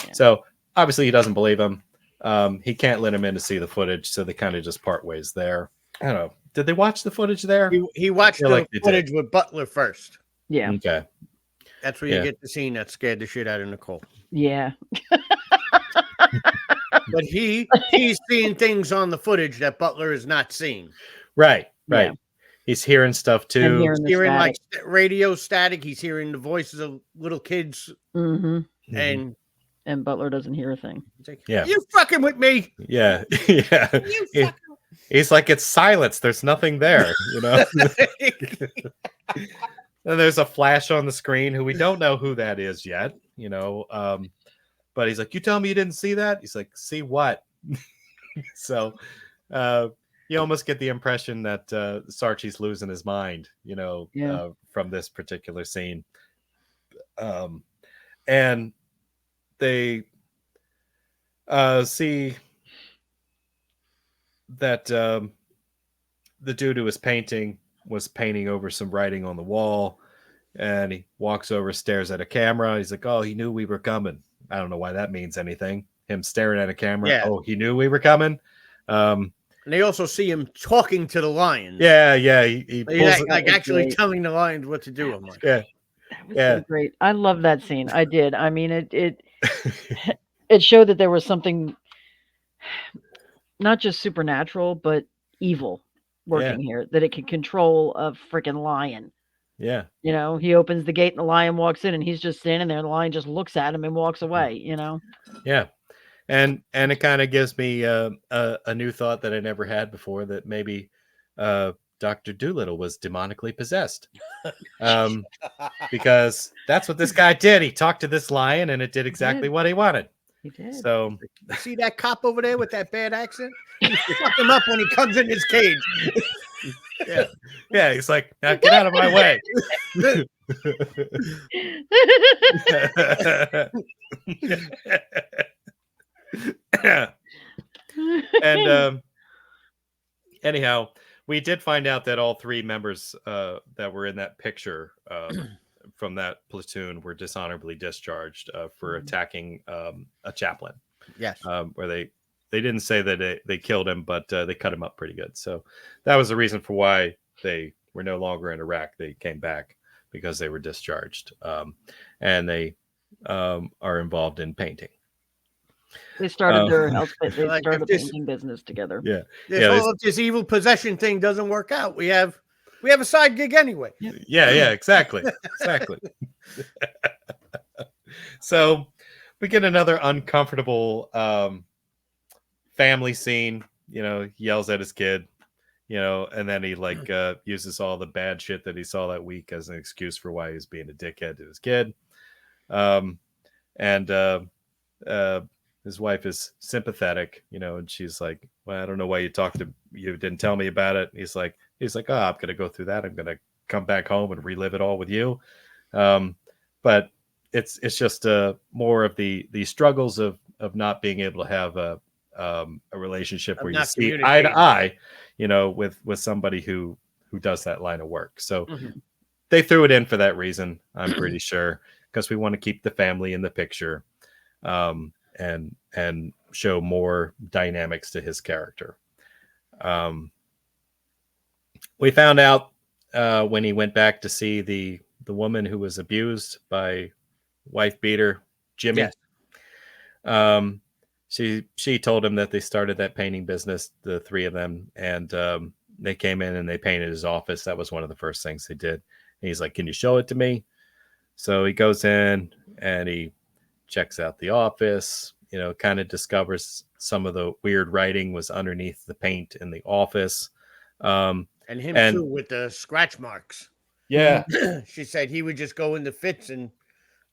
Yeah. So obviously he doesn't believe him. He can't let him in to see the footage, so they kind of just part ways there. I don't know. Did they watch the footage there? He watched feel the like they footage did. with Butler first. Yeah. Okay. That's where Yeah. you get the scene that scared the shit out of Nicole. Yeah. But he's seeing things on the footage that Butler is not seeing. Right. Yeah. He's hearing stuff And too. hearing the Hearing static. like radio static. He's hearing the voices of little kids, Mm-hmm. and Butler doesn't hear a thing. he's like, Yeah. you fucking with me. Yeah. Yeah. He's like, it's silence. There's nothing there, you know. And there's a flash on the screen who we don't know who that is yet, you know. But he's like, you tell me you didn't see that? He's like, see what? So you almost get the impression that Sarchi's losing his mind, you know, Yeah. From this particular scene. And they see that the dude who was painting over some writing on the wall, and he walks over, stares at a camera. He's like, oh, he knew we were coming. I don't know why that means anything. Him staring at a camera. Yeah. Oh, he knew we were coming. And they also see him talking to the lions. Yeah. He pulls Like actually great. telling the lions what to do. I'm like, yeah. That was Yeah. so great. I love that scene. I did. I mean, it showed that there was something not just supernatural, but evil working here, that it can control a freaking lion. Yeah. You know, he opens the gate and the lion walks in, and he's just standing there, and the lion just looks at him and walks away, you know? Yeah. And it kind of gives me a new thought that I never had before, that maybe Dr. Doolittle was demonically possessed. Because that's what this guy did. He talked to this lion and it did exactly what he wanted. He did. So see that cop over there with that bad accent? You fuck him up when he comes in his cage. yeah, he's like, now get out of my way. And anyhow, we did find out that all three members that were in that picture from that platoon were dishonorably discharged for attacking a chaplain. Yes. Where they didn't say that they killed him, but they cut him up pretty good. So that was the reason for why they were no longer in Iraq. They came back because they were discharged, and they are involved in painting. They started their outfit. They Like, started a if this- painting business together. Yeah, If this evil possession thing doesn't work out, we have a side gig anyway. yeah, exactly. So we get another uncomfortable family scene. You know, he yells at his kid, you know, and then he like uses all the bad shit that he saw that week as an excuse for why he's being a dickhead to his kid. And his wife is sympathetic, you know, and she's like, well, I don't know why you didn't tell me about it. He's like, oh, I'm going to go through that. I'm going to come back home and relive it all with you. But it's just more of the struggles of not being able to have a relationship where you see eye to eye, you know, with somebody who does that line of work. So they threw it in for that reason, I'm pretty sure, because we want to keep the family in the picture. And show more dynamics to his character. We found out when he went back to see the woman who was abused by wife beater Jimmy. Yes. She told him that they started that painting business, the three of them, and they came in and they painted his office. That was one of the first things they did. And he's like, "Can you show it to me?" So he goes in and he checks out the office, you know, kind of discovers some of the weird writing was underneath the paint in the office. And him too, with the scratch marks. Yeah. She said he would just go into fits and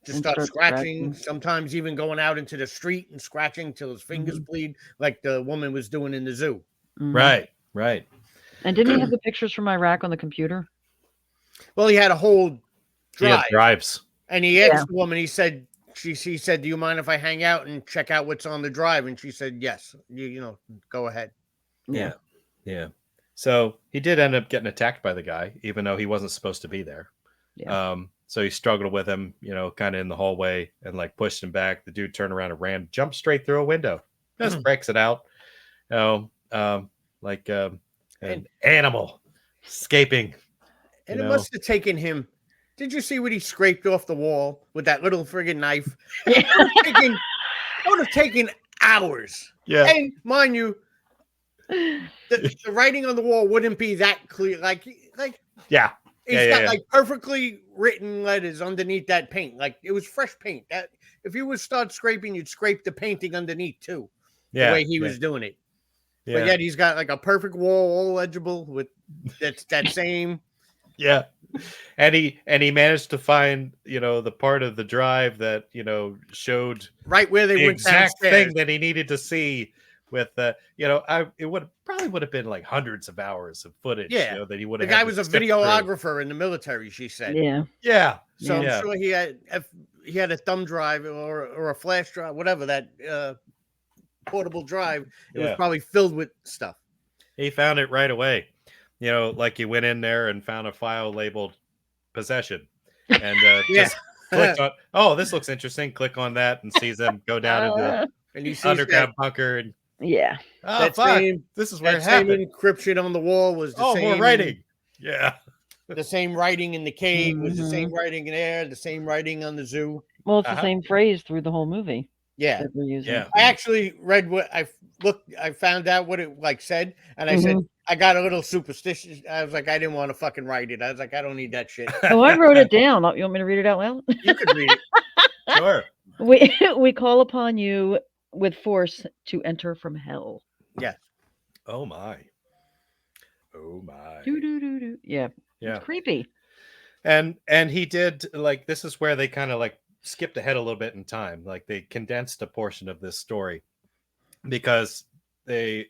just start scratching, sometimes even going out into the street and scratching till his fingers bleed, like the woman was doing in the zoo. Right. And didn't he have the pictures from Iraq on the computer? Well, he had a whole drive. He had drives. And he asked the woman, he said, she said, "Do you mind if I hang out and check out what's on the drive?" And she said, "Yes, you know, go ahead." Yeah. Yeah. So he did end up getting attacked by the guy, even though he wasn't supposed to be there. Yeah. So he struggled with him, kind of in the hallway and like pushed him back. The dude turned around and ran, jumped straight through a window, just breaks it out. You know, like an And animal escaping. and it must have taken him. Did you see what he scraped off the wall with that little friggin' knife? Yeah. That would have taken hours. Yeah. And mind you, the writing on the wall wouldn't be that clear. Like Yeah. it's got like perfectly written letters underneath that paint. Like it was fresh paint. That if you would start scraping, you'd scrape the painting underneath too. Yeah. The way he was doing it. Yeah. But yet he's got like a perfect wall, all legible with that same. Yeah. And he managed to find, the part of the drive that, showed Right where they the went exact downstairs. thing that he needed to see with it would have been like hundreds of hours of footage. Yeah. That he would The have. guy was a videographer in the military, she said. Yeah. Yeah. So Yeah. I'm sure he had a thumb drive or a flash drive, whatever that portable drive. It was probably filled with stuff. He found it right away. Like he went in there and found a file labeled possession, and just clicked on. Oh, this looks interesting. Click on that and sees them go down into And you the see underground bunker. And Yeah. oh, that fuck! same This is where that it same happened. encryption on the wall was the same more writing. Yeah. The same writing in the cave was the same Mhm. writing in there, the same writing on the zoo. Well, it's the same phrase through the whole movie Yeah. that they're using. Yeah. I actually read what I found out what it like said, and I said I got a little superstitious. I was like, I didn't want to fucking write it. I was like, I don't need that shit. Oh, I wrote it down. You want me to read it out loud? You could read it. Sure. We call upon you with force to enter from hell. Yeah. Oh my. Oh my. Do. Yeah. Yeah. It's creepy. And he did like this is where they kind of like skipped ahead a little bit in time. Like they condensed a portion of this story because they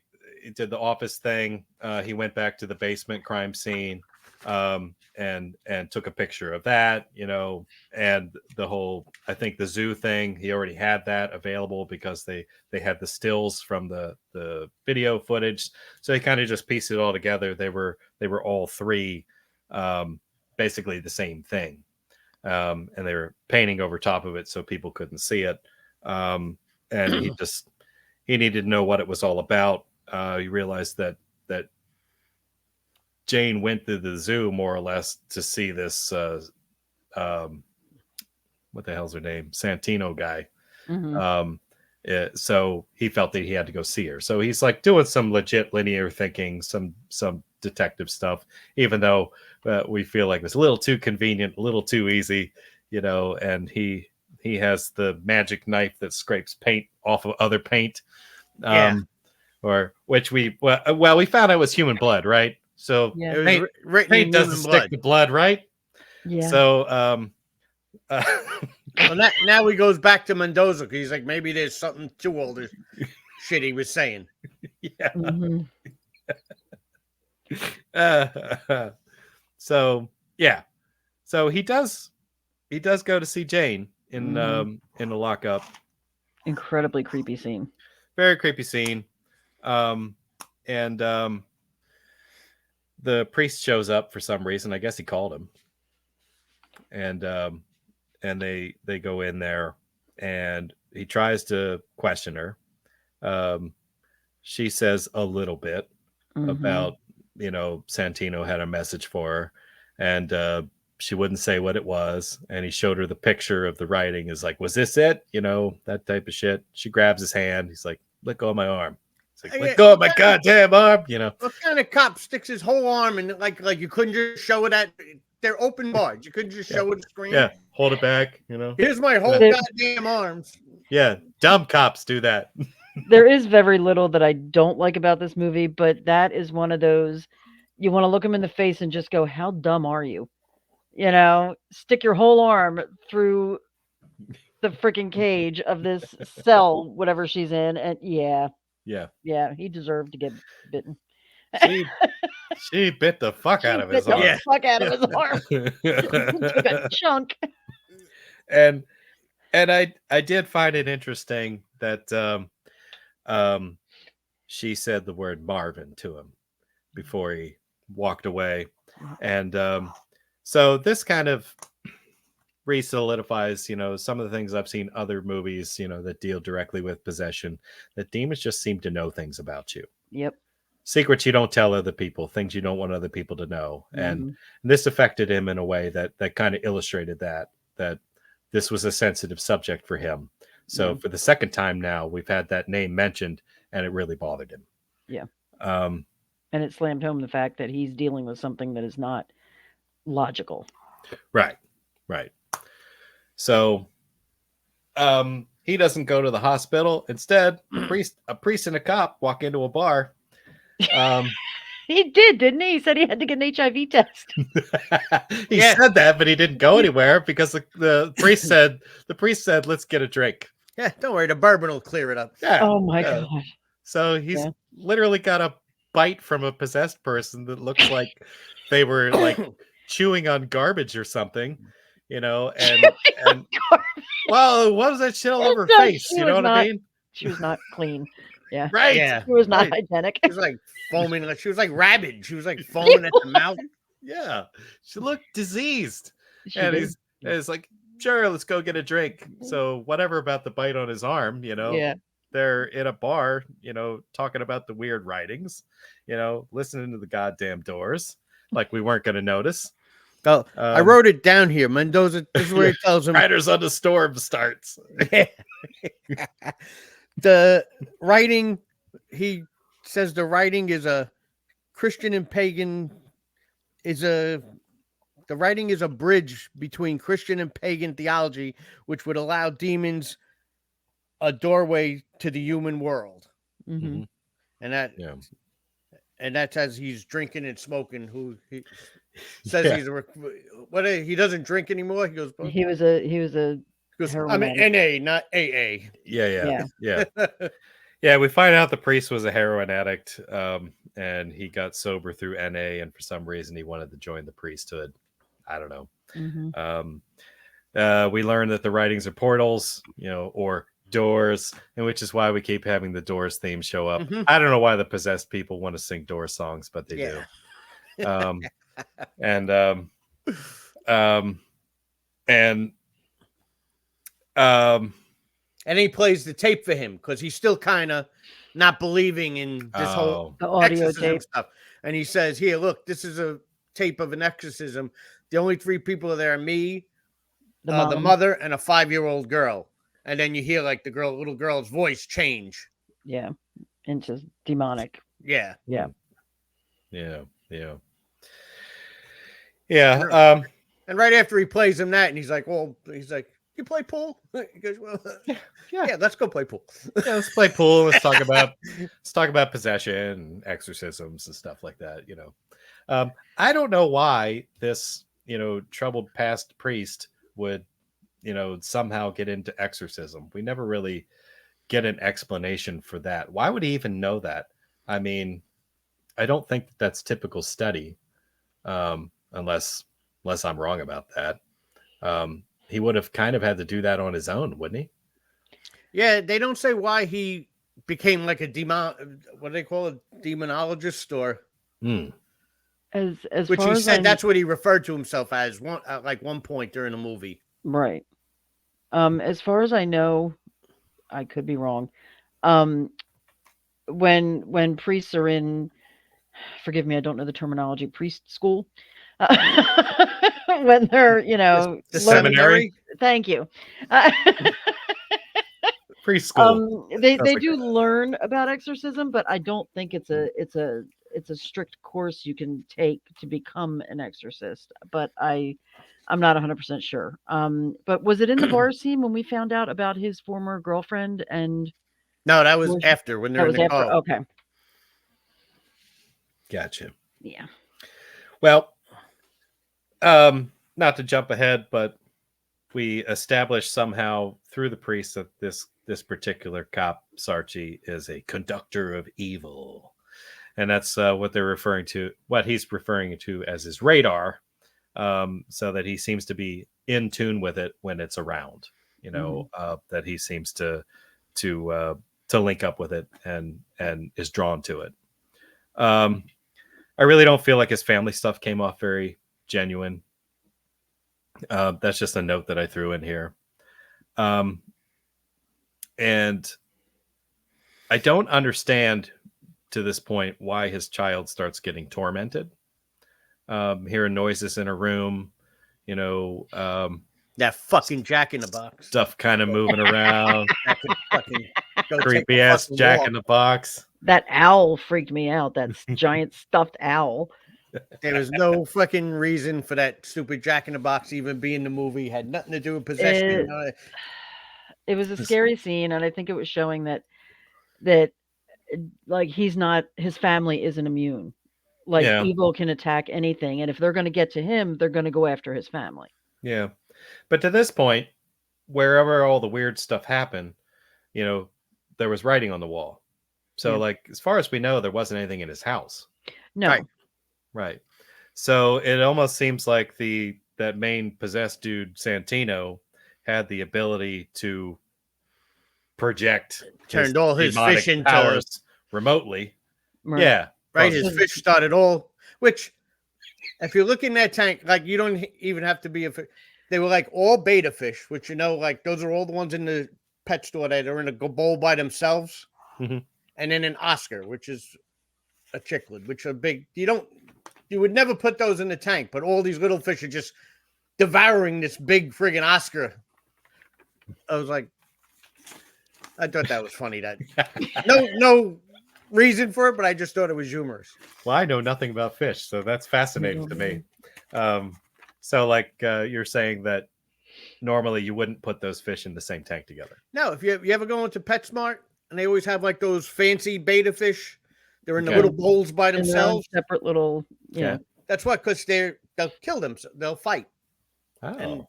did the office thing. He went back to the basement crime scene and took a picture of that, and the whole I think the zoo thing, he already had that available because they had the stills from the video footage. So he kind of just pieced it all together. They were all three basically the same thing. And they were painting over top of it so people couldn't see it. And he needed to know what it was all about. He realized that Jane went to the zoo more or less to see this what the hell's her name? Santino guy. So he felt that he had to go see her. So he's like doing some legit linear thinking, some detective stuff, even though we feel like it's a little too convenient, a little too easy, and he has the magic knife that scrapes paint off of other paint. Or which we found out it was human blood, right? So Yeah. It was written paint in doesn't human stick to blood, right? Yeah. So Well, now he goes back to Mendoza because he's like, maybe there's something to all this shit he was saying. yeah. Mhm. So yeah. So he does go to see Jane in the lockup. Incredibly creepy scene. Very creepy scene. And the priest shows up for some reason. I guess he called him. And they go in there and he tries to question her. She says a little bit about, Santino had a message for her, and she wouldn't say what it was. And he showed her the picture of the writing. Is like, was this it? That type of shit. She grabs his hand. He's like, let go of my arm. He's like, let go of my goddamn arm. What kind of cop sticks his whole arm and like you couldn't just show it they're open bards. You couldn't just show it a screen. Yeah, hold it back. Here's my whole goddamn arms. Yeah, dumb cops do that. There is very little that I don't like about this movie, but that is one of those you want to look him in the face and just go, how dumb are you? Stick your whole arm through the freaking cage of this cell, whatever she's in. And yeah, he deserved to get bitten. She bit the fuck out of his arm. The fuck out of his arm. Took a chunk. And I did find it interesting that she said the word Marvin to him. before he walked away. And so this kind of re-solidifies, some of the things I've seen other movies, that deal directly with possession, that demons just seem to know things about you. Yep. Secrets you don't tell other people, things you don't want other people to know. And this affected him in a way that kind of illustrated that this was a sensitive subject for him. So for the second time now, we've had that name mentioned, and it really bothered him. Yeah. And it slammed home the fact that he's dealing with something that is not logical. Right. So he doesn't go to the hospital. Instead, a priest and a cop walk into a bar. He did, didn't he? He said he had to get an HIV test. He said that, but he didn't go anywhere because the priest said, let's get a drink. Yeah, don't worry, the bourbon will clear it up. Yeah. Oh my God. So he's literally got a bite from a possessed person that looks like they were like chewing on garbage or something, and well, what was that shit all over her face? You know what I mean? She was not clean. Yeah. Right. Yeah. She was not hygienic. She was like foaming. She was like rabid. She was like foaming at the mouth. Yeah. She looked diseased. She And did. he's like, sure, let's go get a drink. So whatever about the bite on his arm, Yeah. they're in a bar, talking about the weird writings, listening to the goddamn Doors, like we weren't going to notice. Oh, I wrote it down here. Mendoza, this is where he tells him. Riders on the Storm starts. The writing, he says the writing is a Christian and pagan, the writing is a bridge between Christian and pagan theology, which would allow demons a doorway to the human world. Mm-hmm. And that's as he's drinking and smoking. Who he says he doesn't drink anymore. He goes, he was a I'm an NA, not AA. Yeah. Yeah, we find out the priest was a heroin addict, and he got sober through NA, and for some reason he wanted to join the priesthood. I don't know. Mm-hmm. We learn that the writings are portals, or doors, and which is why we keep having the Doors theme show up. I don't know why the possessed people want to sing Doors songs, but they do. And he plays the tape for him because he's still kind of not believing in this whole the audio exorcism tape stuff. And he says, here, look, this is a tape of an exorcism. The only three people there are me, the mother, and a 5-year-old girl. And then you hear like the little girl's voice change. Yeah. Into demonic. Yeah. Yeah. And right after he plays him that, and he's like, you play pool? He goes, well, yeah, let's go play pool. Yeah, let's play pool. Let's talk about possession and exorcisms and stuff like that. I don't know why this, troubled past priest would, somehow get into exorcism. We never really get an explanation for that. Why would he even know that? I mean, I don't think that's typical study, unless I'm wrong about that. He would have kind of had to do that on his own, wouldn't he? Yeah, they don't say why he became like a what do they call it? Demonologist or as which far he as said that's what he referred to himself as one point during the movie. Right. As far as I know, I could be wrong. When priests are in, forgive me, I don't know the terminology, priest school. When they're, the seminary. Thank you. Preschool. They do learn about exorcism, but I don't think it's a strict course you can take to become an exorcist. But I'm not 100% sure. But was it in the bar scene when we found out about his former girlfriend? And no, that was after when they're in the car. Okay. Gotcha. Yeah. Well, not to jump ahead, but we established somehow through the priest that this particular cop, Sarchi, is a conductor of evil. And that's what he's referring to as his radar, so that he seems to be in tune with it when it's around, that he seems to link up with it and is drawn to it. I really don't feel like his family stuff came off very genuine. That's just a note that I threw in here. And I don't understand to this point why his child starts getting tormented. Hearing noises in a room, That fucking Jack in the Box. stuff kind of moving around. That could fucking go take Creepy a ass fucking Jack walk. in the Box. That owl freaked me out. That giant stuffed owl. There was no fucking reason for that stupid Jack in the Box to even be in the movie. Had nothing to do with possession. It was a scary scene, and I think it was showing that like his family isn't immune. Like Yeah. evil can attack anything, and if they're going to get to him, they're going to go after his family. Yeah. But to this point, wherever all the weird stuff happened, there was writing on the wall. So, Yeah. like, as far as we know, there wasn't anything in his house. No, Right. Right. So it almost seems like that main possessed dude, Santino, had the ability to project Turned all his demonic fish into powers remotely. right. Yeah. right. Well, His fish started all. Which, if you look in that tank, like you don't even have to be a. They were like all beta fish, which like those are all the ones in the pet store that are in a bowl by themselves, Mhm. and then an Oscar, which is a cichlid, which are big. You would never put those in the tank, but all these little fish are just devouring this big friggin' Oscar. I was like, I thought that was funny. That no reason for it, but I just thought it was humorous. Well, I know nothing about fish, so that's fascinating to me. So, like, you're saying that normally you wouldn't put those fish in the same tank together. No, if you ever go into PetSmart and they always have like those fancy beta fish, they're in the Okay. little bowls by And they're on themselves. separate little, Yeah. That's what, because they'll kill them, they'll fight, Oh,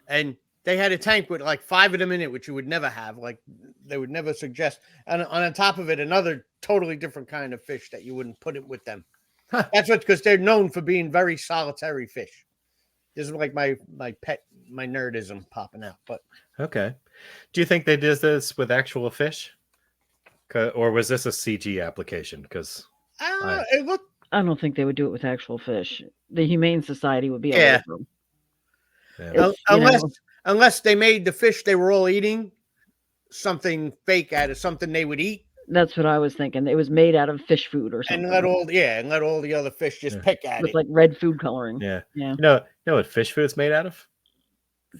and they had a tank with like 5 of them in it, which you would never have. Like they would never suggest. And on top of it, another totally different kind of fish that you wouldn't put it with them. That's what, because they're known for being very solitary fish. This is like my nerdism popping out. But okay. Do you think they did this with actual fish? Or was this a CG application? Because it looked. I don't think they would do it with actual fish. The Humane Society would be all Yeah. over them. yeah. It's, you know, Unless they made the fish they were all eating something fake out of something they would eat, that's what I was thinking. It was made out of fish food or something. and let all the other fish just pick at with it. like red food coloring. Yeah. Yeah. You know what fish food's made out of?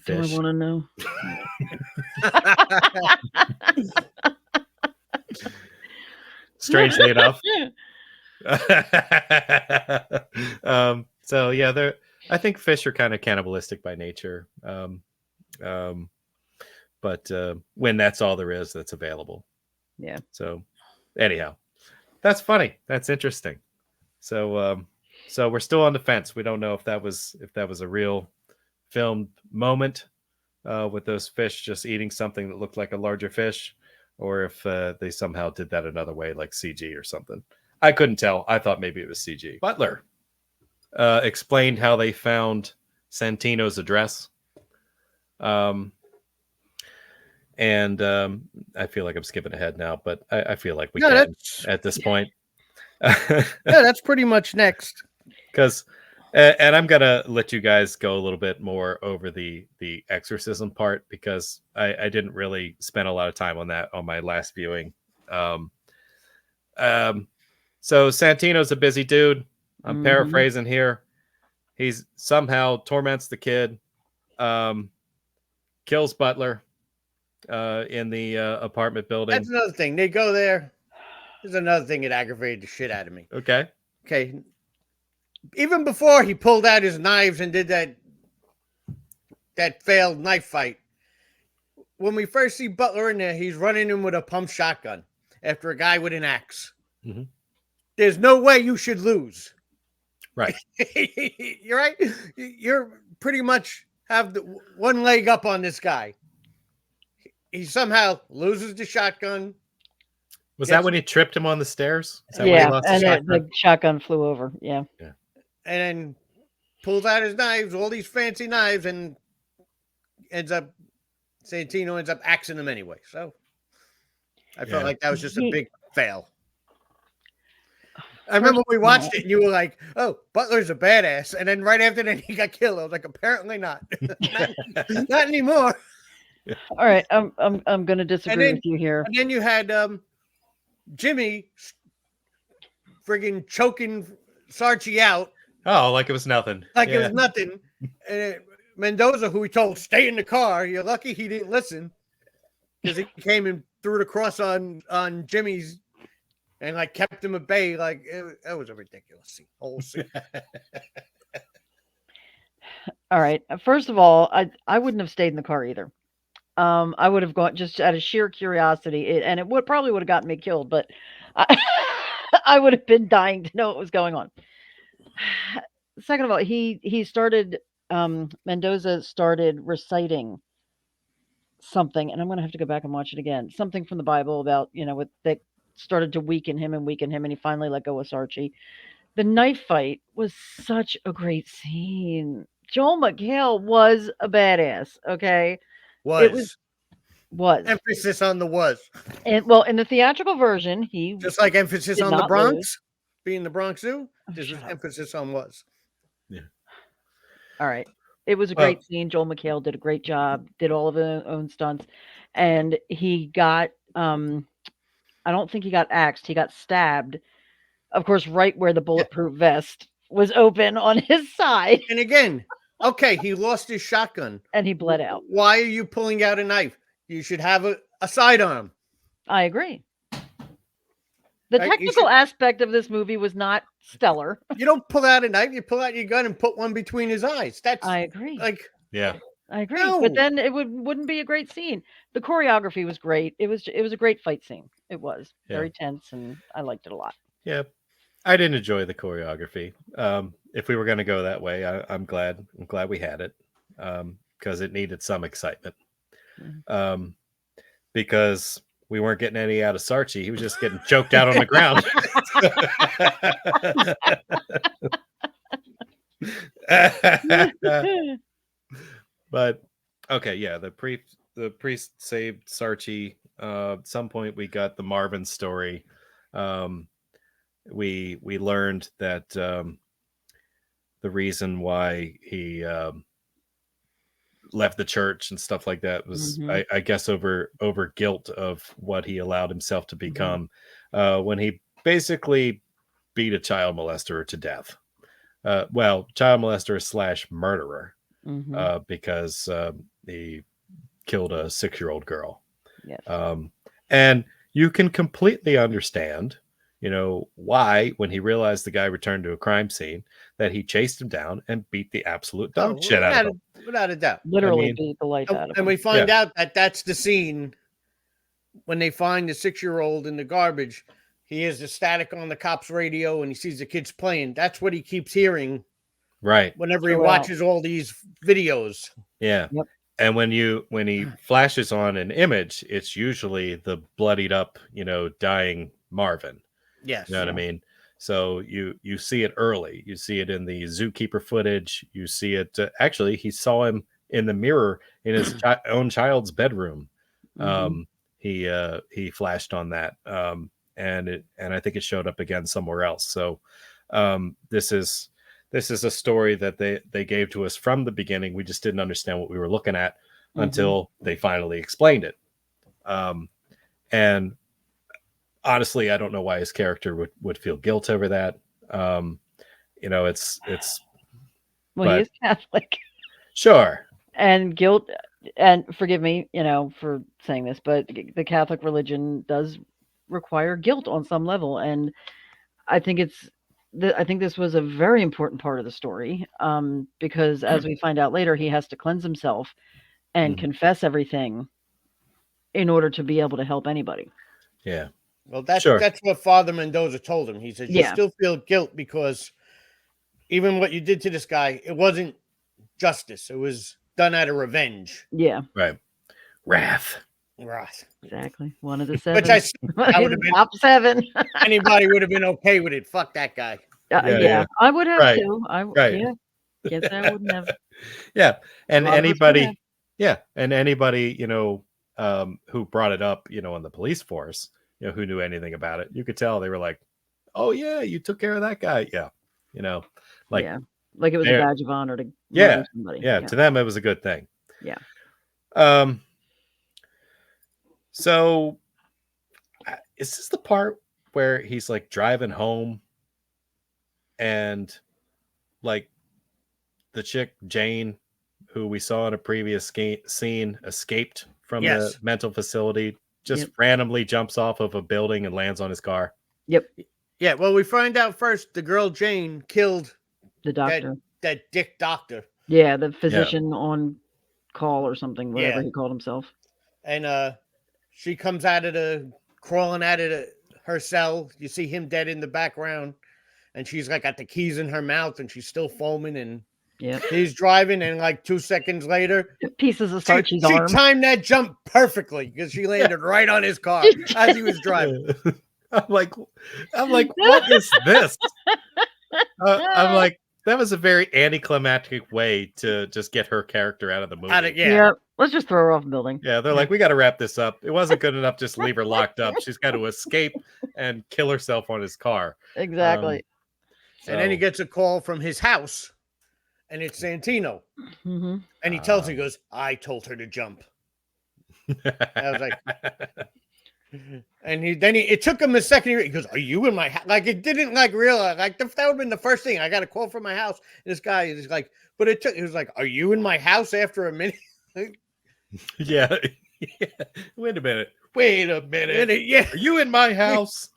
Do I Fish. want to know? Strangely enough. So yeah, I think fish are kind of cannibalistic by nature. But when that's all there is that's available. Yeah. So anyhow, that's funny. That's interesting. So we're still on the fence. We don't know if that was a real filmed moment with those fish just eating something that looked like a larger fish, or if they somehow did that another way, like CG or something. I couldn't tell. I thought maybe it was CG. Butler explained how they found Santino's address. And I feel like I'm skipping ahead now, but I feel like we can at this point. Yeah, that's pretty much next. Because, and I'm gonna let you guys go a little bit more over the exorcism part, because I didn't really spend a lot of time on that on my last viewing. So Santino's a busy dude. I'm paraphrasing here. He's somehow torments the kid, kills Butler in the apartment building. That's another thing. They go there. There's another thing that aggravated the shit out of me. Okay. Even before he pulled out his knives and did that failed knife fight, when we first see Butler in there, he's running in with a pump shotgun after a guy with an axe. Mm-hmm. There's no way you should lose. Right. You're right. You're pretty much have the one leg up on this guy. He somehow loses the shotgun. Was that when he tripped him on the stairs? Is that when Yeah, he lost the and shotgun? the shotgun flew over. Yeah. And then pulls out his knives, all these fancy knives, and Santino ends up axing him anyway. So I felt like that was just a big fail. I remember we watched it and you were like, "Oh, Butler's a badass," and then right after that he got killed. I was like, "Apparently not, not anymore." All right, I'm going to disagree then- with you here. And then you had Jimmy friggin' choking Sarchi out Oh, like it was nothing. like it was nothing. And Mendoza, who we told stay in the car, you're lucky he didn't listen because he came and threw the cross on Jimmy's and like kept him at bay. Like that was a ridiculous whole scene. All right. First of all, I wouldn't have stayed in the car either. I would have gone just out of sheer curiosity, and it would probably would have gotten me killed, but I, I would have been dying to know what was going on. Second of all, he started Mendoza started reciting something, and I'm going to have to go back and watch it again. Something from the Bible about what that started to weaken him, and he finally let go of Sarchi. The knife fight was such a great scene. Joel McHale was a badass. Okay, it was Emphasis on the was. and well in the theatrical version he Just like emphasis did on the not Bronx lose. being the Bronx Zoo. Oh, This was shut up. emphasis on was. All right, it was a Well- great scene. Joel McHale did a great job, did all of his own stunts, and he got I don't think he got axed. He got stabbed, of course, right where the bulletproof vest was open on his side, And again, okay, he lost his shotgun. and he bled out. Why are you pulling out a knife? You should have a sidearm. I agree. The Right, you technical should- aspect of this movie was not stellar. You don't pull out a knife. You pull out your gun and put one between his eyes. That's I agree. like Yeah. I agree. No. But then it wouldn't be a great scene. The choreography was great. It was a great fight scene. It was very tense, and I liked it a lot. Yeah. I didn't enjoy the choreography. If we were going to go that way, I'm glad we had it because it needed some excitement. Because we weren't getting any out of Sarchi. He was just getting choked out on the ground. But okay, yeah, the priest saved Sarchi. At some point, we got the Marvin story. We learned that the reason why he left the church and stuff like that was, I guess, over guilt of what he allowed himself to become when he basically beat a child molester to death. Child molester / murderer. Because he killed a 6-year-old girl. Yes. And you can completely understand, why, when he realized the guy returned to a crime scene, that he chased him down and beat the absolute dog shit out of him. Without a doubt. Literally beat the life out of him. And we find out that that's the scene when they find the 6-year-old in the garbage. He hears the static on the cop's radio and he sees the kids playing. That's what he keeps hearing. Right. Whenever he watches all these videos. Yeah. Yep. And when he flashes on an image, it's usually the bloodied up, dying Marvin. Yes. You know what I mean? So you see it early. You see it in the zookeeper footage. You see it. Actually, he saw him in the mirror in his own child's bedroom. He flashed on that. And I think it showed up again somewhere else. So this is a story that they gave to us from the beginning. We just didn't understand what we were looking at until they finally explained it. And honestly, I don't know why his character would feel guilt over that. It's well, he is Catholic. Sure. And guilt, and forgive me, for saying this, but the Catholic religion does require guilt on some level, and I think this was a very important part of the story, because as we find out later, he has to cleanse himself and confess everything in order to be able to help anybody. Yeah. Well, that's what Father Mendoza told him. He says, you still feel guilt because even what you did to this guy, it wasn't justice. It was done out of revenge. Yeah. Right. Wrath. Exactly. One of the 7. Which I would have been top 7. Anybody would have been okay with it. Fuck that guy. Yeah. I would have too. Right. Guess I wouldn't have. Yeah. And anybody, who brought it up, in the police force, who knew anything about it, you could tell they were like, oh yeah, you took care of that guy. Yeah, you know, like yeah, like it was a they're- badge of honor to yeah, murder somebody. yeah. To them, it was a good thing. Yeah. Um. So, is this the part where he's like driving home, and like the chick Jane, who we saw in a previous scene, escaped from the Yes. mental facility, just Yep. randomly jumps off of a building and lands on his car. Yep. Yeah, well, we find out first the girl Jane killed The doctor. that dick doctor. Yeah, the physician on call or something, whatever Yeah. he called himself. And she comes crawling out of her cell. You see him dead in the background, and she's like got the keys in her mouth, and she's still foaming. And Yep. he's driving, and like 2 seconds later, Pieces of she Sarchi's arm. timed that jump perfectly because she landed right on his car as he was driving. I'm like, what is this? I'm like, that was a very anticlimactic way to just get her character out of the movie. Yeah. Let's just throw her off the building. Yeah, they're like, we got to wrap this up. It wasn't good enough just to leave her locked up. She's got to escape and kill herself on his car. Exactly. And then he So- gets a call from his house, and it's Santino. hmm And he tells her, he goes, I told her to jump. I was like, and it took him a second. He goes, are you in my house? Like, it didn't like realize, like, that would have been the first thing. I got a call from my house. And this guy is like, but it was like, are you in my house after a minute? yeah. Wait a minute. Yeah. Are you in my house?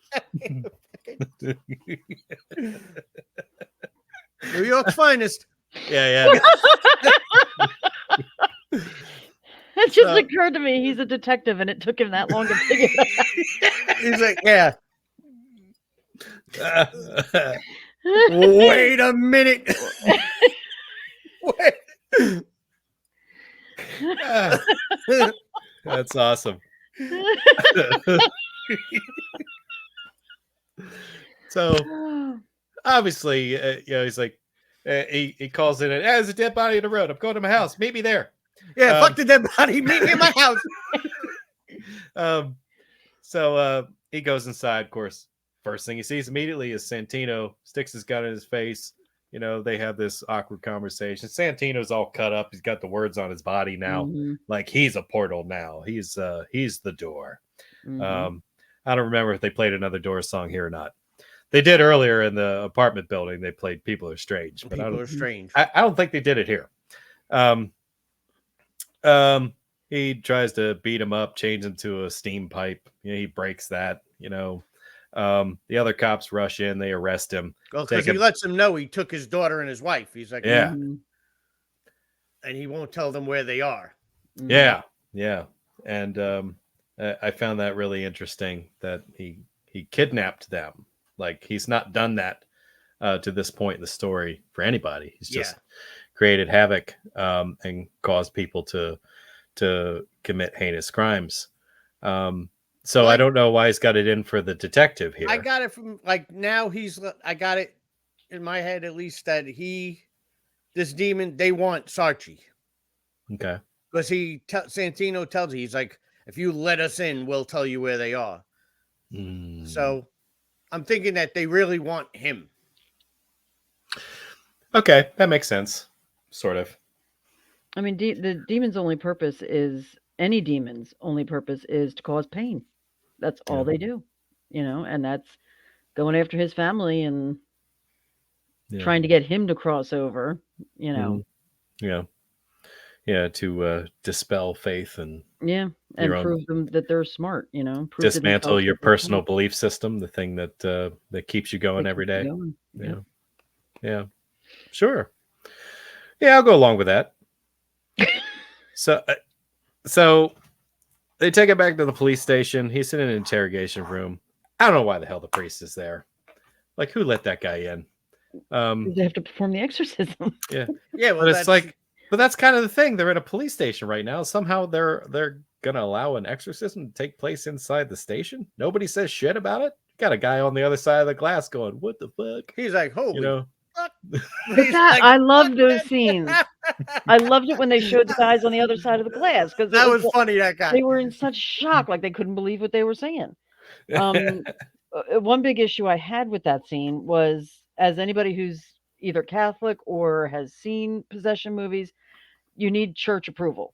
New York's finest. Yeah. It just occurred to me he's a detective, and it took him that long to figure it out. He's like, yeah. Wait a minute. Wait. That's awesome. So obviously, he's like, he calls in, and there's a dead body in the road. I'm going to my house. Meet me there. Yeah, fuck the dead body. Meet me in my house. So he goes inside. Of course, first thing he sees immediately is Santino sticks his gun in his face. You know, they have this awkward conversation. Santino's all cut up. He's got the words on his body now. Mhm. Like he's a portal now. He's the door. Mhm. I don't remember if they played another Doors song here or not. They did earlier in the apartment building. They played "People Are Strange," but People are strange. I don't think they did it here. He tries to beat him up, change him to a steam pipe. You know, he breaks that. You know, the other cops rush in. They arrest him. Well, because he lets them know he took his daughter and his wife. He's like, Yeah. Mhm. and he won't tell them where they are. Yeah, and I found that really interesting that he kidnapped them. Like he's not done that to this point in the story for anybody. He's just created havoc and caused people to commit heinous crimes. So I don't know why he's got it in for the detective here. I got it from like now I got it in my head at least that this demon, they want Sarchi. Okay. Because Santino tells you, he's like, if you let us in, we'll tell you where they are. Mm. So I'm thinking that they really want him. Okay, that makes sense. Sort of. I mean, the demon's only purpose is any demon's only purpose is to cause pain. That's all they do, you know, and that's going after his family and trying to get him to cross over, you know. Yeah, to dispel faith and and prove them that they're smart, you know. Prove to dismantle themselves your that they're personal smart. belief system, the thing that keeps you going every day. Yeah, sure. Yeah, I'll go along with that. So they take it back to the police station. He's in an interrogation room. I don't know why the hell the priest is there. Like, who let that guy in? They have to perform the exorcism. Yeah, well, but it's like, but that's kind of the thing. They're in a police station right now. Somehow they're gonna allow an exorcism to take place inside the station. Nobody says shit about it. Got a guy on the other side of the glass going, "What the fuck?" He's like, "Holy." You know, I loved those scenes. I loved it when they showed the guys on the other side of the glass because that was funny. That guy. They were in such shock, like they couldn't believe what they were saying. one big issue I had with that scene was, as anybody who's either Catholic or has seen possession movies, you need church approval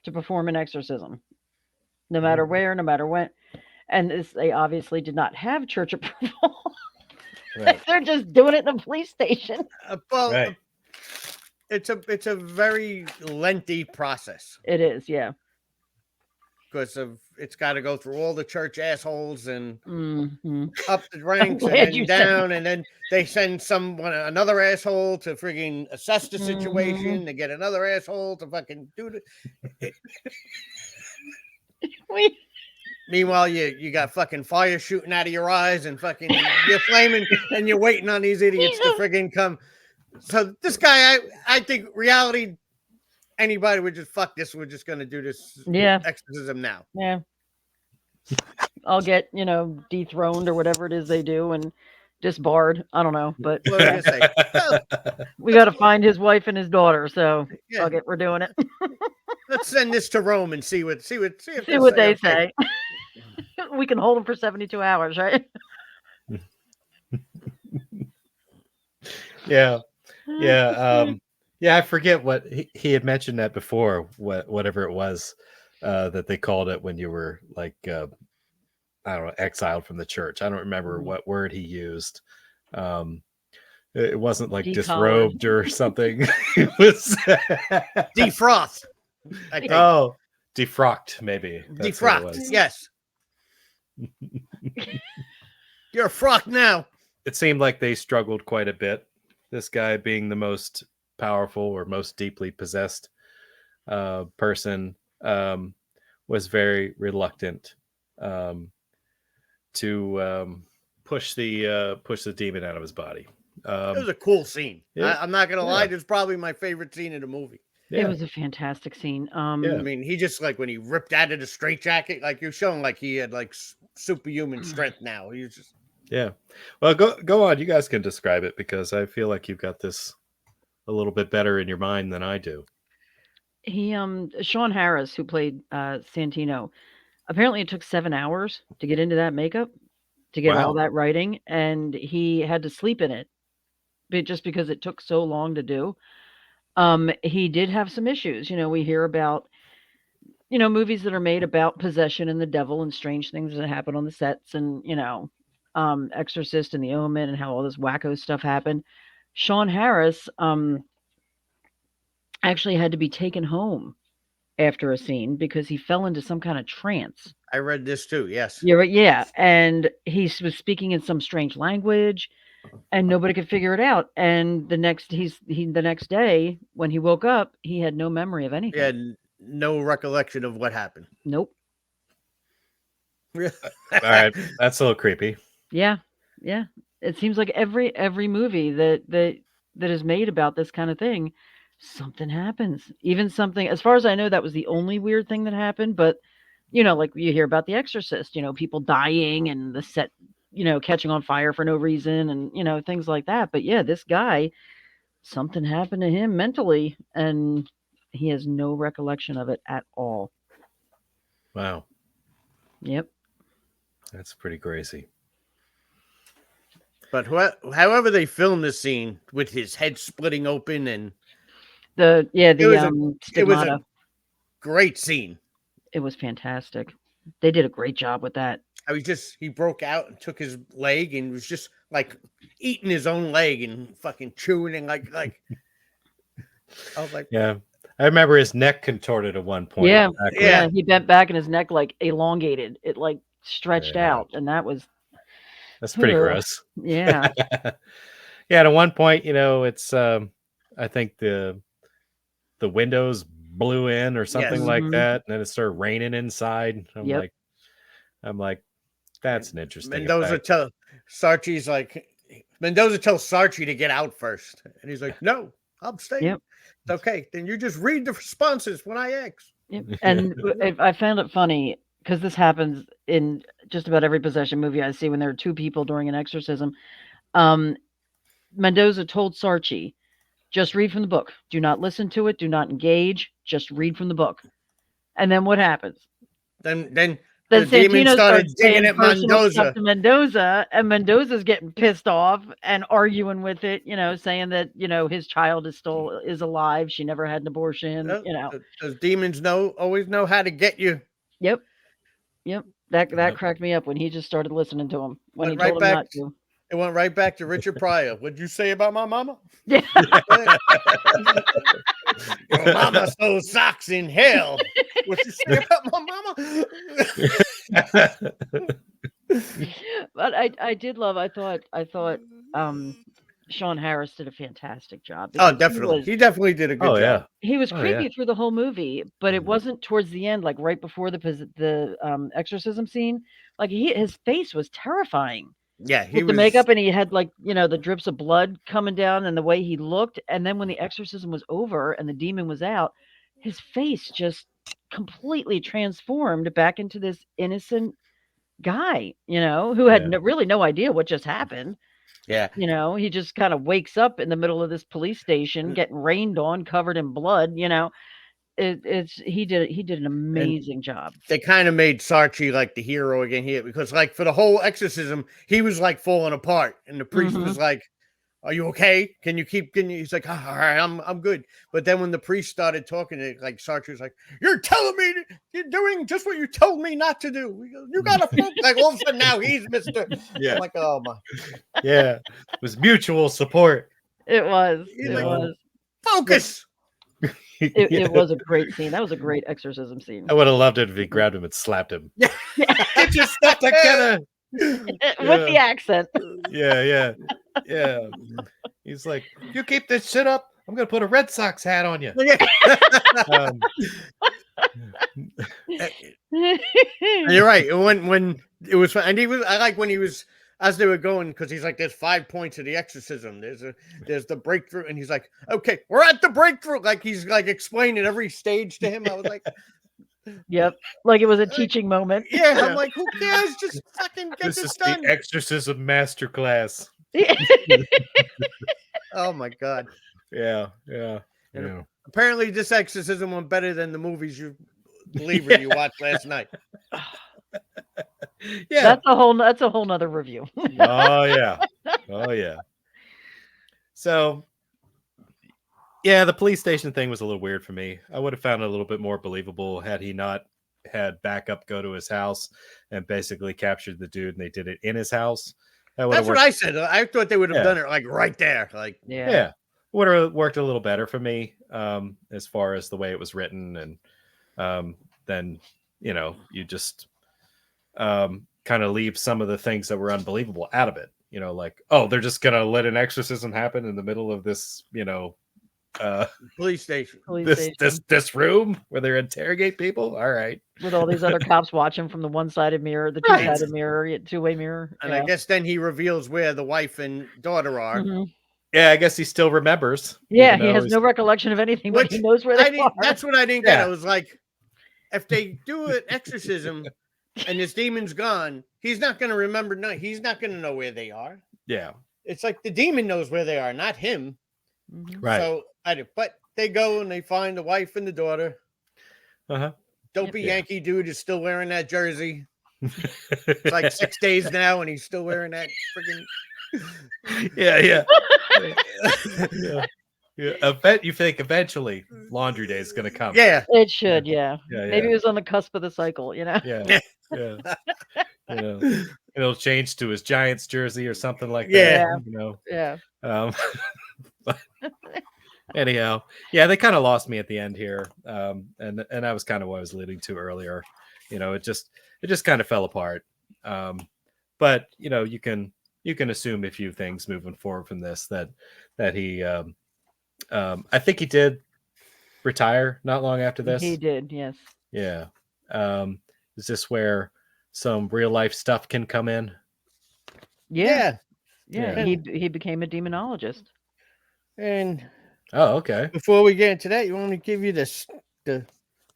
to perform an exorcism, no matter where, no matter when. And they obviously did not have church approval. Right. They're just doing it in a police station. Well, Right. it's a very lengthy process It is, yeah. because it's got to go through all the church assholes and Hmm. up the ranks and glad then you said down, and then they send another asshole to frigging assess the Mhm. situation. They get another asshole to fucking do it. We, Meanwhile, you got fucking fire shooting out of your eyes and fucking you're flaming and you're waiting on these idiots to friggin' come. So this guy, I think reality, anybody would just fuck this. We're just gonna do this yeah, exorcism now. yeah. I'll get, dethroned or whatever it is they do and disbarred. I don't know, but What was I gonna say? Well, we got to find his wife and his daughter. So yeah, fuck it, we're doing it. let's send this to Rome and see if See what they okay. say. We can hold them for 72 hours, right? Yeah. Yeah. Yeah, I forget what he had mentioned that before, whatever it was that they called it when you were like I don't know, exiled from the church. I don't remember Mhm. what word he used. It wasn't like Decollared. disrobed or something. It was Defrost. I think. oh, defrocked maybe. That's what it Defrocked. was. Yes. You're a frock now. It seemed like they struggled quite a bit. This guy being the most powerful or most deeply possessed person was very reluctant to push the demon out of his body. It was a cool scene. Yeah. I'm not gonna lie. Yeah. It's probably my favorite scene in the movie. It was a fantastic scene. I mean, he just like when he ripped out of the straitjacket, like you're showing like he had like superhuman strength now. He was just Yeah. Well, go on. You guys can describe it because I feel like you've got this a little bit better in your mind than I do. He Sean Harris, who played Santino, apparently it took 7 hours to get into that makeup, to get all Wow. that writing, and he had to sleep in it, just because it took so long to do. He did have some issues. We hear about movies that are made about possession and the devil and strange things that happen on the sets, and Exorcist and The Omen and how all this wacko stuff happened. Sean Harris actually had to be taken home after a scene because he fell into some kind of trance. I read this too. Yes. Yeah, right, yeah, and he was speaking in some strange language, and nobody could figure it out. And the next day when he woke up, he had no memory of anything. He had no recollection of what happened. Nope. All right, that's a little creepy. Yeah, yeah. It seems like every movie that is made about this kind of thing, something happens. Even something, as far as I know, that was the only weird thing that happened. But like you hear about The Exorcist, people dying and the set, catching on fire for no reason, and things like that. But yeah, this guy, something happened to him mentally, and he has no recollection of it at all. Wow, Yep. that's pretty crazy. But however they filmed this scene with his head splitting open and The it was stigmata. a great scene. It was fantastic. They did a great job with that. He broke out and took his leg and was just like eating his own leg and fucking chewing and like I was like, Yeah, I remember his neck contorted at one point. Yeah, backwards. yeah. He bent back and his neck like elongated. It like stretched Yeah. out, and that was That's pretty Ugh. gross. yeah. Yeah, at one point, it's I think the windows blew in or something Yes. like Mhm. that, and then it started raining inside. Yep. I'm like, that's an interesting Mendoza effect. tells Sarchi to get out first. And he's like, no, I'm staying. Yep. It's okay. Then you just read the responses when I ask. Yep. And I found it funny because this happens in just about every possession movie I see when there are two people during an exorcism. Mendoza told Sarchi, just read from the book. Do not listen to it. Do not engage. Just read from the book. And then what happens? Then Then the demon Santino started starts digging saying at personal stuff Mendoza. to Mendoza, and Mendoza's getting pissed off and arguing with it, saying that, his child is alive. She never had an abortion, Those demons always know how to get you. Yep. Yep. That Yep. cracked me up when he just started listening to him when he Went right told him back. not to. It went right back to Richard Pryor. What'd you say about my mama? Yeah. Your mama sews socks in hell. What'd you say about my mama? But I did love. I thought Sean Harris did a fantastic job Oh, because definitely. He definitely did a good Oh job. yeah. he was Oh, creepy yeah. through the whole movie, but it Mhm. wasn't towards the end, like right before the exorcism scene. Like his face was terrifying Yeah, he with the was. makeup, and he had like the drips of blood coming down, and the way he looked. And then when the exorcism was over and the demon was out, his face just completely transformed back into this innocent guy, who had Yeah. really no idea what just happened. Yeah. He just kind of wakes up in the middle of this police station, getting rained on, covered in blood. He did an amazing job. They kind of made Sarchi like the hero again here because, like, for the whole exorcism, he was like falling apart, and the priest was like, "Are you okay? Can you keep?" He's like, "All right, I'm good." But then when the priest started talking, like Sarchi was like, "You're telling me you're doing just what you told me not to do. You gotta focus." Like all of a sudden now he's Mister. Yeah. I'm like, oh my. Yeah. It was mutual support. It was. He's It like, was. focus. It, Yeah. it was a great scene. That was a great exorcism scene. I would have loved it if he grabbed him and slapped him. Yeah. Get your stuff together. With the accent. Yeah. He's like, you keep this shit up, I'm gonna put a Red Sox hat on you. Um, You're right. When it was, and I like when he was as they were going because he's like, "There's 5 points of the exorcism. There's the breakthrough," and he's like, "Okay, we're at the breakthrough." Like he's like explaining every stage to him. I was like, Yep. Like it was a teaching moment. "Yeah." I'm like, "Who cares? Just fucking get this this is done." the exorcism masterclass. Oh my god! Yeah. Apparently, this exorcism went better than the movies you believer you watched last night. Yeah. That's a whole nother review. Oh yeah. So yeah, the police station thing was a little weird for me. I would have found it a little bit more believable had he not had backup go to his house and basically captured the dude, and they did it in his house. That's what I said. I thought they would have done it like right there. Like, yeah, would have worked a little better for me as far as the way it was written, and then you just kind of leave some of the things that were unbelievable out of it. Like, oh, they're just gonna let an exorcism happen in the middle of this, police station. this room where they interrogate people. All right, with all these other cops watching from the one-sided mirror, the two-sided mirror, two-way mirror. And I guess then he reveals where the wife and daughter are. Mm-hmm. Yeah, I guess he still remembers. Yeah, he has no recollection of anything, but he knows where they are. That's what I didn't get. I was like, if they do an exorcism and his demon's gone, he's not going to remember. No, he's not going to know where they are. Yeah, it's like the demon knows where they are, not him. Right. So but they go and they find the wife and the daughter. Dopey Yankee dude is still wearing that jersey. It's like 6 days now, and he's still wearing that freaking. Yeah. I bet you think eventually Laundry Day is going to come. Yeah, it should. Yeah. Yeah. Maybe it was on the cusp of the cycle. Yeah. It'll change to his Giants jersey or something like Yeah. that. Yeah. But anyhow, yeah, they kind of lost me at the end here, and that was kind of what I was leading to earlier. It just kind of fell apart. But you can assume a few things moving forward from this that he I think he did retire not long after this. He did, yes. Yeah. Is this where some real life stuff can come in? Yeah. He became a demonologist. And okay. Before we get into that, you want me to give you the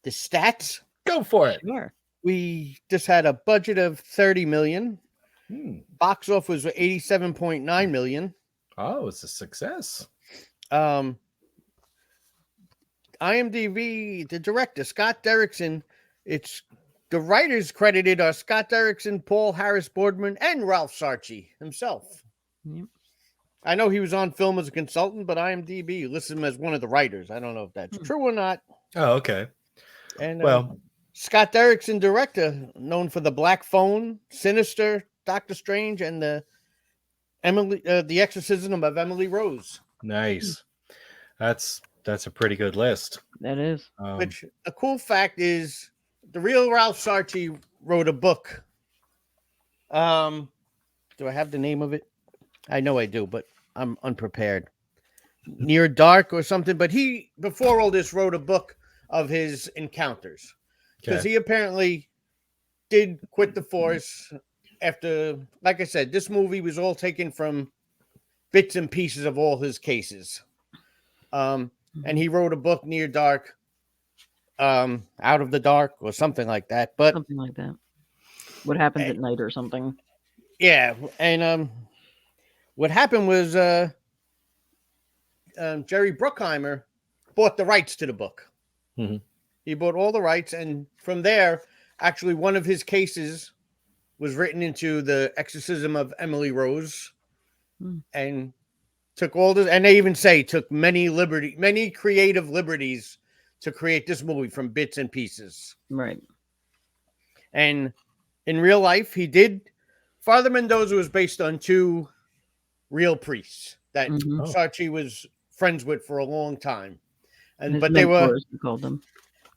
stats? Go for it. Sure. We just had a budget of 30 million. Box office was 87.9 million. Oh, it's a success. IMDb, the director, Scott Derrickson, it's the writers credited are Scott Derrickson, Paul Harris Boardman, and Ralph Sarchi himself. Yep. I know he was on film as a consultant, but IMDb lists him as one of the writers. I don't know if that's true or not. Oh, okay. And Well, Scott Derrickson, director, known for The Black Phone, Sinister, Doctor Strange, and the Exorcism of Emily Rose. nice. That's a pretty good list. That is. Which a cool fact is, the real Ralph Sarchi wrote a book. Do I have the name of it? I know I do, but I'm unprepared. Near Dark or something. But he, before all this, wrote a book of his encounters. Because he apparently did quit the force after, like I said, this movie was all taken from bits and pieces of all his cases. And he wrote a book, Near Dark, Out of the Dark or something like that. But something like that. What happens at night or something. Yeah. And what happened was Jerry Bruckheimer bought the rights to the book. Mm-hmm. He bought all the rights, and from there, actually, one of his cases was written into the Exorcism of Emily Rose, and took all this. And they even say took many creative liberties to create this movie from bits and pieces. Right. And in real life, he did. Father Mendoza was based on two real priests that Sarchi was friends with for a long time, and but they were, we called them.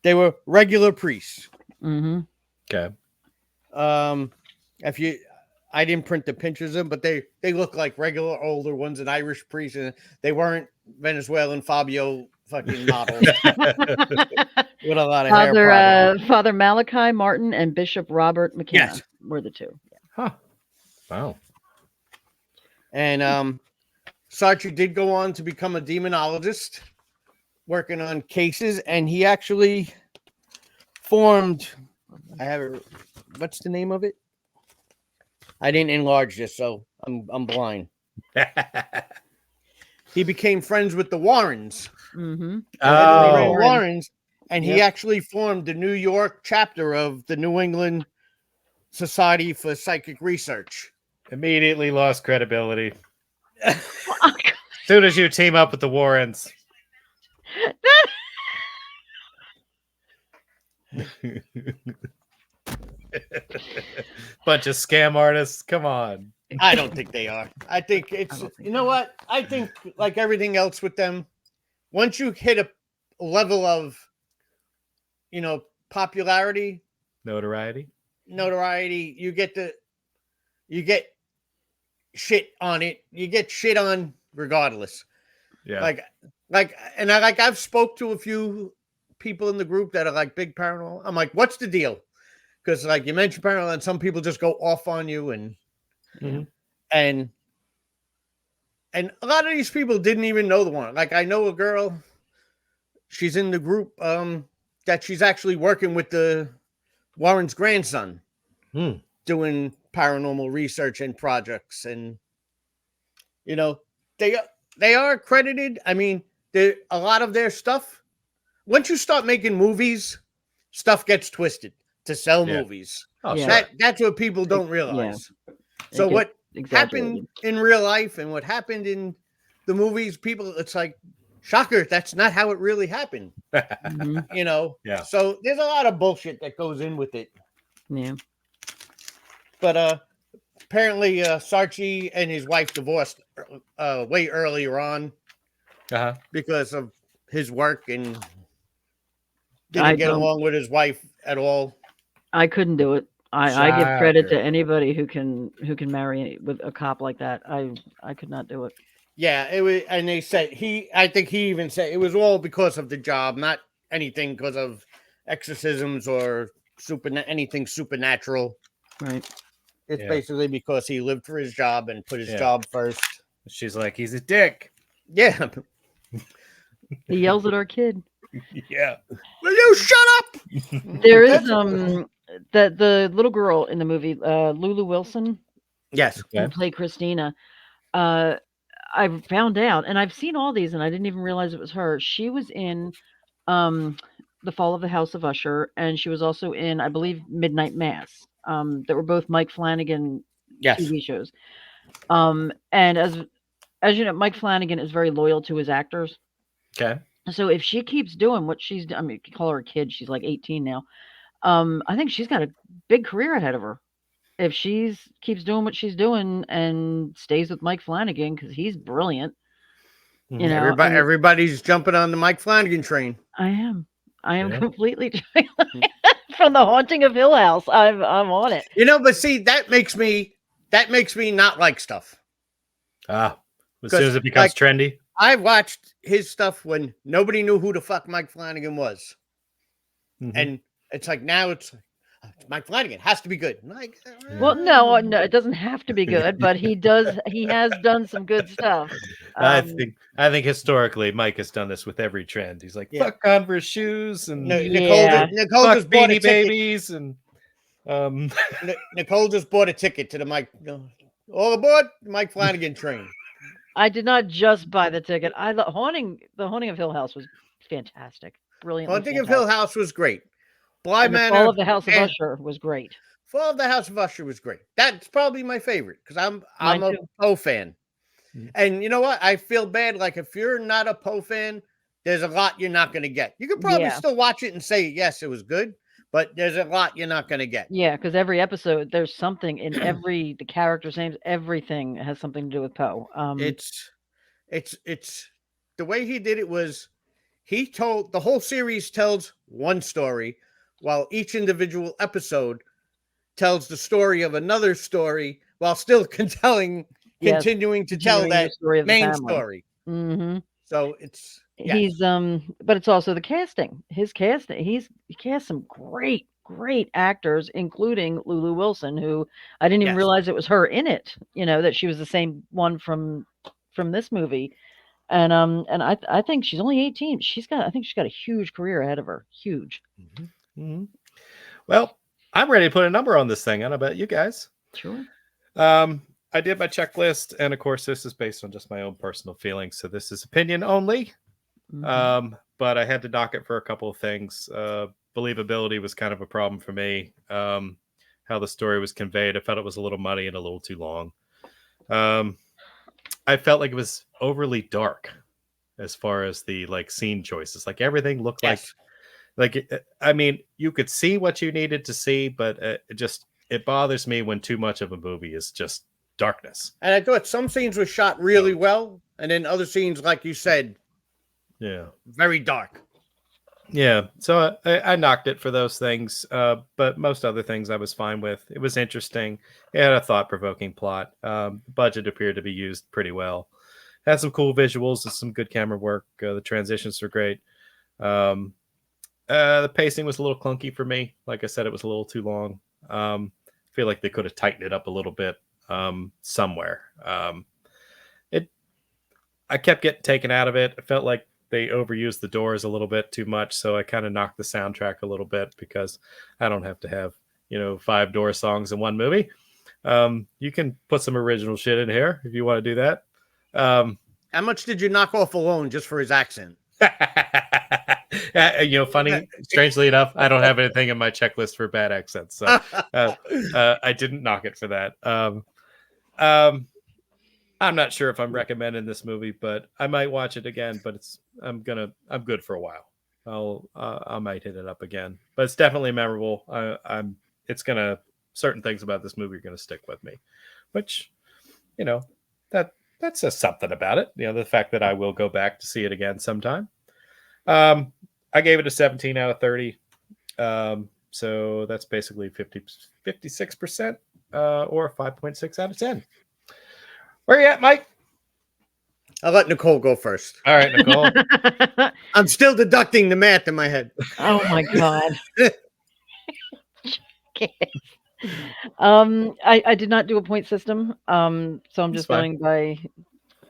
They were regular priests. Mm-hmm. Okay. I didn't print the pictures of them, but they look like regular older ones, an Irish priest, and they weren't Venezuelan Fabio fucking models with a lot of hair. Father Malachi Martin and Bishop Robert McKenna were the two. Yeah. Huh. Wow. And Sarchi did go on to become a demonologist, working on cases, and he actually formed. I have it. What's the name of it? I didn't enlarge this, so I'm blind. He became friends with the Warrens. Mm-hmm. Warrens, and he actually formed the New York chapter of the New England Society for Psychic Research. Immediately lost credibility. As soon as you team up with the Warrens. Bunch of scam artists. Come on. I don't think they are. I think it's, you know what? I think like everything else with them, once you hit a level of, popularity, notoriety, you get shit on it. You get shit on regardless. Yeah. I've spoke to a few people in the group that are like big paranormal. I'm like, what's the deal? Because like you mentioned paranormal, and some people just go off on you, and and a lot of these people didn't even know the one. Like I know a girl, she's in the group that she's actually working with the Warren's grandson, doing paranormal research and projects, and they are accredited. I mean, a lot of their stuff. Once you start making movies, stuff gets twisted to sell movies. Oh, sure. That's what people don't realize. Yeah. So what happened in real life and what happened in the movies, people, it's like, shocker, that's not how it really happened. Yeah. So there's a lot of bullshit that goes in with it. Yeah. But apparently Sarchi and his wife divorced way earlier on because of his work, and didn't get along with his wife at all. I couldn't do it. I give credit to anybody who can marry with a cop like that. I could not do it. Yeah, it was, and they said I think he even said it was all because of the job, not anything because of exorcisms or anything supernatural. Right. It's basically because he lived for his job and put his job first. She's like, he's a dick. Yeah. He yells at our kid. Yeah. Will you shut up? There is the little girl in the movie, Lulu Wilson. Yes. Who played Christina. I found out, and I've seen all these, and I didn't even realize it was her. She was in The Fall of the House of Usher, and she was also in, I believe, Midnight Mass. That were both Mike Flanagan Yes. TV shows. And as you know, Mike Flanagan is very loyal to his actors. Okay. So if she keeps doing what I mean, you can call her a kid. She's like 18 now. I think she's got a big career ahead of her. If she's keeps doing what she's doing and stays with Mike Flanagan because he's brilliant, you Mhm. know. I mean, Everybody's jumping on the Mike Flanagan train. I am. I am Yeah. completely from the Haunting of Hill House. I'm on it. But see, that makes me not like stuff. Ah, as soon Because as it becomes trendy. I watched his stuff when nobody knew who the fuck Mike Flanagan was. Mhm. And it's like now it's Mike Flanagan has to be good. I'm like, Well, no, it doesn't have to be good, but he does. He has done some good stuff. I Um, think historically Mike has done this with every trend. He's like, Yeah. fuck Converse shoes and Yeah. Nicole fuck just bought a Beanie ticket. Babies and Nicole just bought a ticket to the Mike. All aboard the Mike Flanagan train. I did not just buy the ticket. The Haunting of Hill House was fantastic, brilliantly Haunting of Hill fantastic. House was great. Bly And the Fall Manor of the House of and Usher was great. Fall of the House of Usher was great. That's probably my favorite because I'm Mine a too. Poe fan. Mhm. And you know what? I feel bad. Like if you're not a Poe fan, there's a lot you're not going to get. You could probably Yeah. still watch it and say yes, it was good, but there's a lot you're not going to get. Yeah, because every episode there's something in the characters' names. Everything has something to do with Poe. It's the way he did it was he told the whole series tells one story, while each individual episode tells the story of another story, while still continuing to tell continuing the that story of the main family. story. Mm-hmm. So it's yes. He's but it's also the casting. His casting. He cast some great actors, including Lulu Wilson, who I didn't even Yes. realize it was her in it. You know that she was the same one from this movie. And I think she's only 18. I think she's got a huge career ahead of her. Huge. Mhm. Well, I'm ready to put a number on this thing. I don't know about you guys. Sure. I did my checklist, and of course, this is based on just my own personal feelings, so this is opinion only. Mhm. But I had to knock it for a couple of things. Believability was kind of a problem for me. How the story was conveyed, I felt it was a little muddy and a little too long. I felt like it was overly dark as far as the scene choices. Like everything looked Yes. I mean, you could see what you needed to see, but it bothers me when too much of a movie is just darkness. And I thought some scenes were shot really well, and then other scenes, like you said, Yeah. very dark. Yeah, so I knocked it for those things, but most other things I was fine with. It was interesting. It had a thought-provoking plot. The budget appeared to be used pretty well. Had some cool visuals and some good camera work. The transitions were great. The pacing was a little clunky for me. Like I said, it was a little too long. I feel like they could have tightened it up a little bit somewhere. I kept getting taken out of it. I felt like they overused the doors a little bit too much, so I kind of knocked the soundtrack a little bit because I don't have to have 5 door songs in one movie. You can put some original shit in here if you want to do that. How much did you knock off alone just for his accent? Funny, strangely enough, I don't have anything in my checklist for bad accents, so I didn't knock it for that. I'm not sure if I'm recommending this movie, but I might watch it again. But I'm good for a while. I might hit it up again, but it's definitely memorable. Certain things about this movie are gonna stick with me, which that says something about it. The fact that I will go back to see it again sometime. I gave it a 17 out of 30. So that's basically 56%, or 5.6 out of 10. Where you at, Mike? I'll let Nicole go first. All right, Nicole. I'm still deducting the math in my head. Oh my god. I did not do a point system. So I'm That's just fine. going by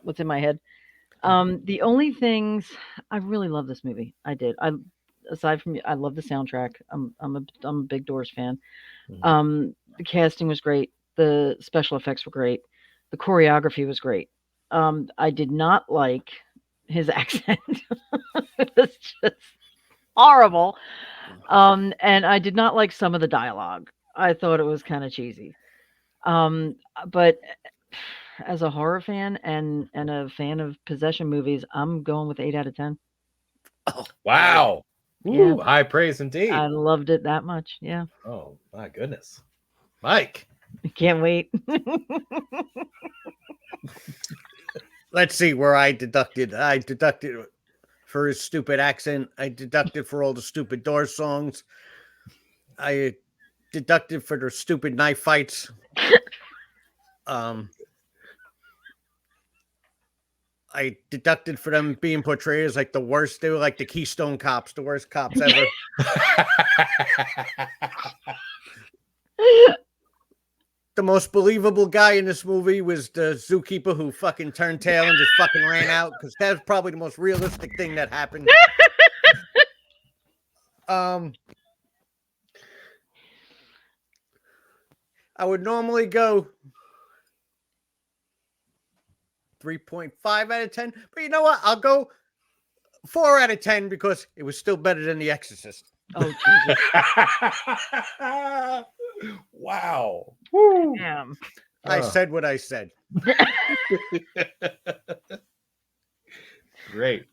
what's in my head. The only things I really love this movie. I did. Aside from I love the soundtrack. I'm a big Doors fan. The casting was great. The special effects were great. The choreography was great. I did not like his accent. It was just horrible. And I did not like some of the dialogue. I thought it was kind of cheesy. But as a horror fan and a fan of possession movies, I'm going with 8 out of 10. Wow. Yeah. Ooh, high praise indeed. I loved it that much. Yeah. Oh my goodness. Mike. I can't wait. Let's see where I deducted. I deducted for his stupid accent. I deducted for all the stupid Doors songs. I deducted for their stupid knife fights. I deducted for them being portrayed as like the worst. They were like the Keystone Cops, the worst cops ever. The most believable guy in this movie was the zookeeper who fucking turned tail and just fucking ran out, because that's probably the most realistic thing that happened. I would normally go 3.5 out of 10, but you know what? I'll go 4 out of 10 because it was still better than The Exorcist. Oh, Jesus. Wow. Woo. Damn. I said what I said. Great.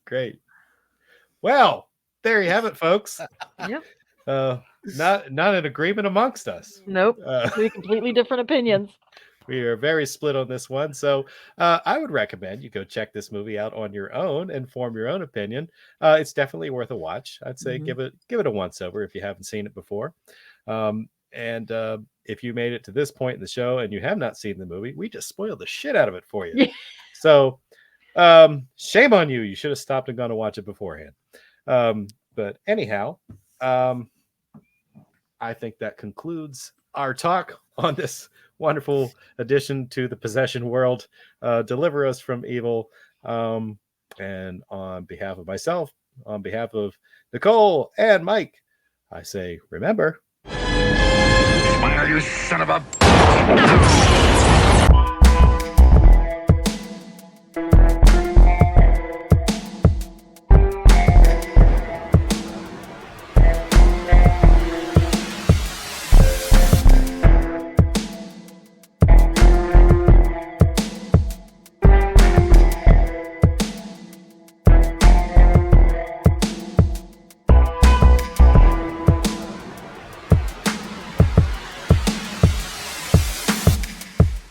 Well, there you have it, folks. Yep. Not an agreement amongst us. Nope. 3 completely different opinions. We are very split on this one. So I would recommend you go check this movie out on your own and form your own opinion. It's definitely worth a watch. I'd say give it a once over if you haven't seen it before. And if you made it to this point in the show and you have not seen the movie, we just spoiled the shit out of it for you. So shame on you. You should have stopped and gone to watch it beforehand. But anyhow, I think that concludes our talk on this wonderful addition to the possession world. Deliver us from evil. And on behalf of myself, on behalf of Nicole and Mike, I say, remember. Smile, you son of a...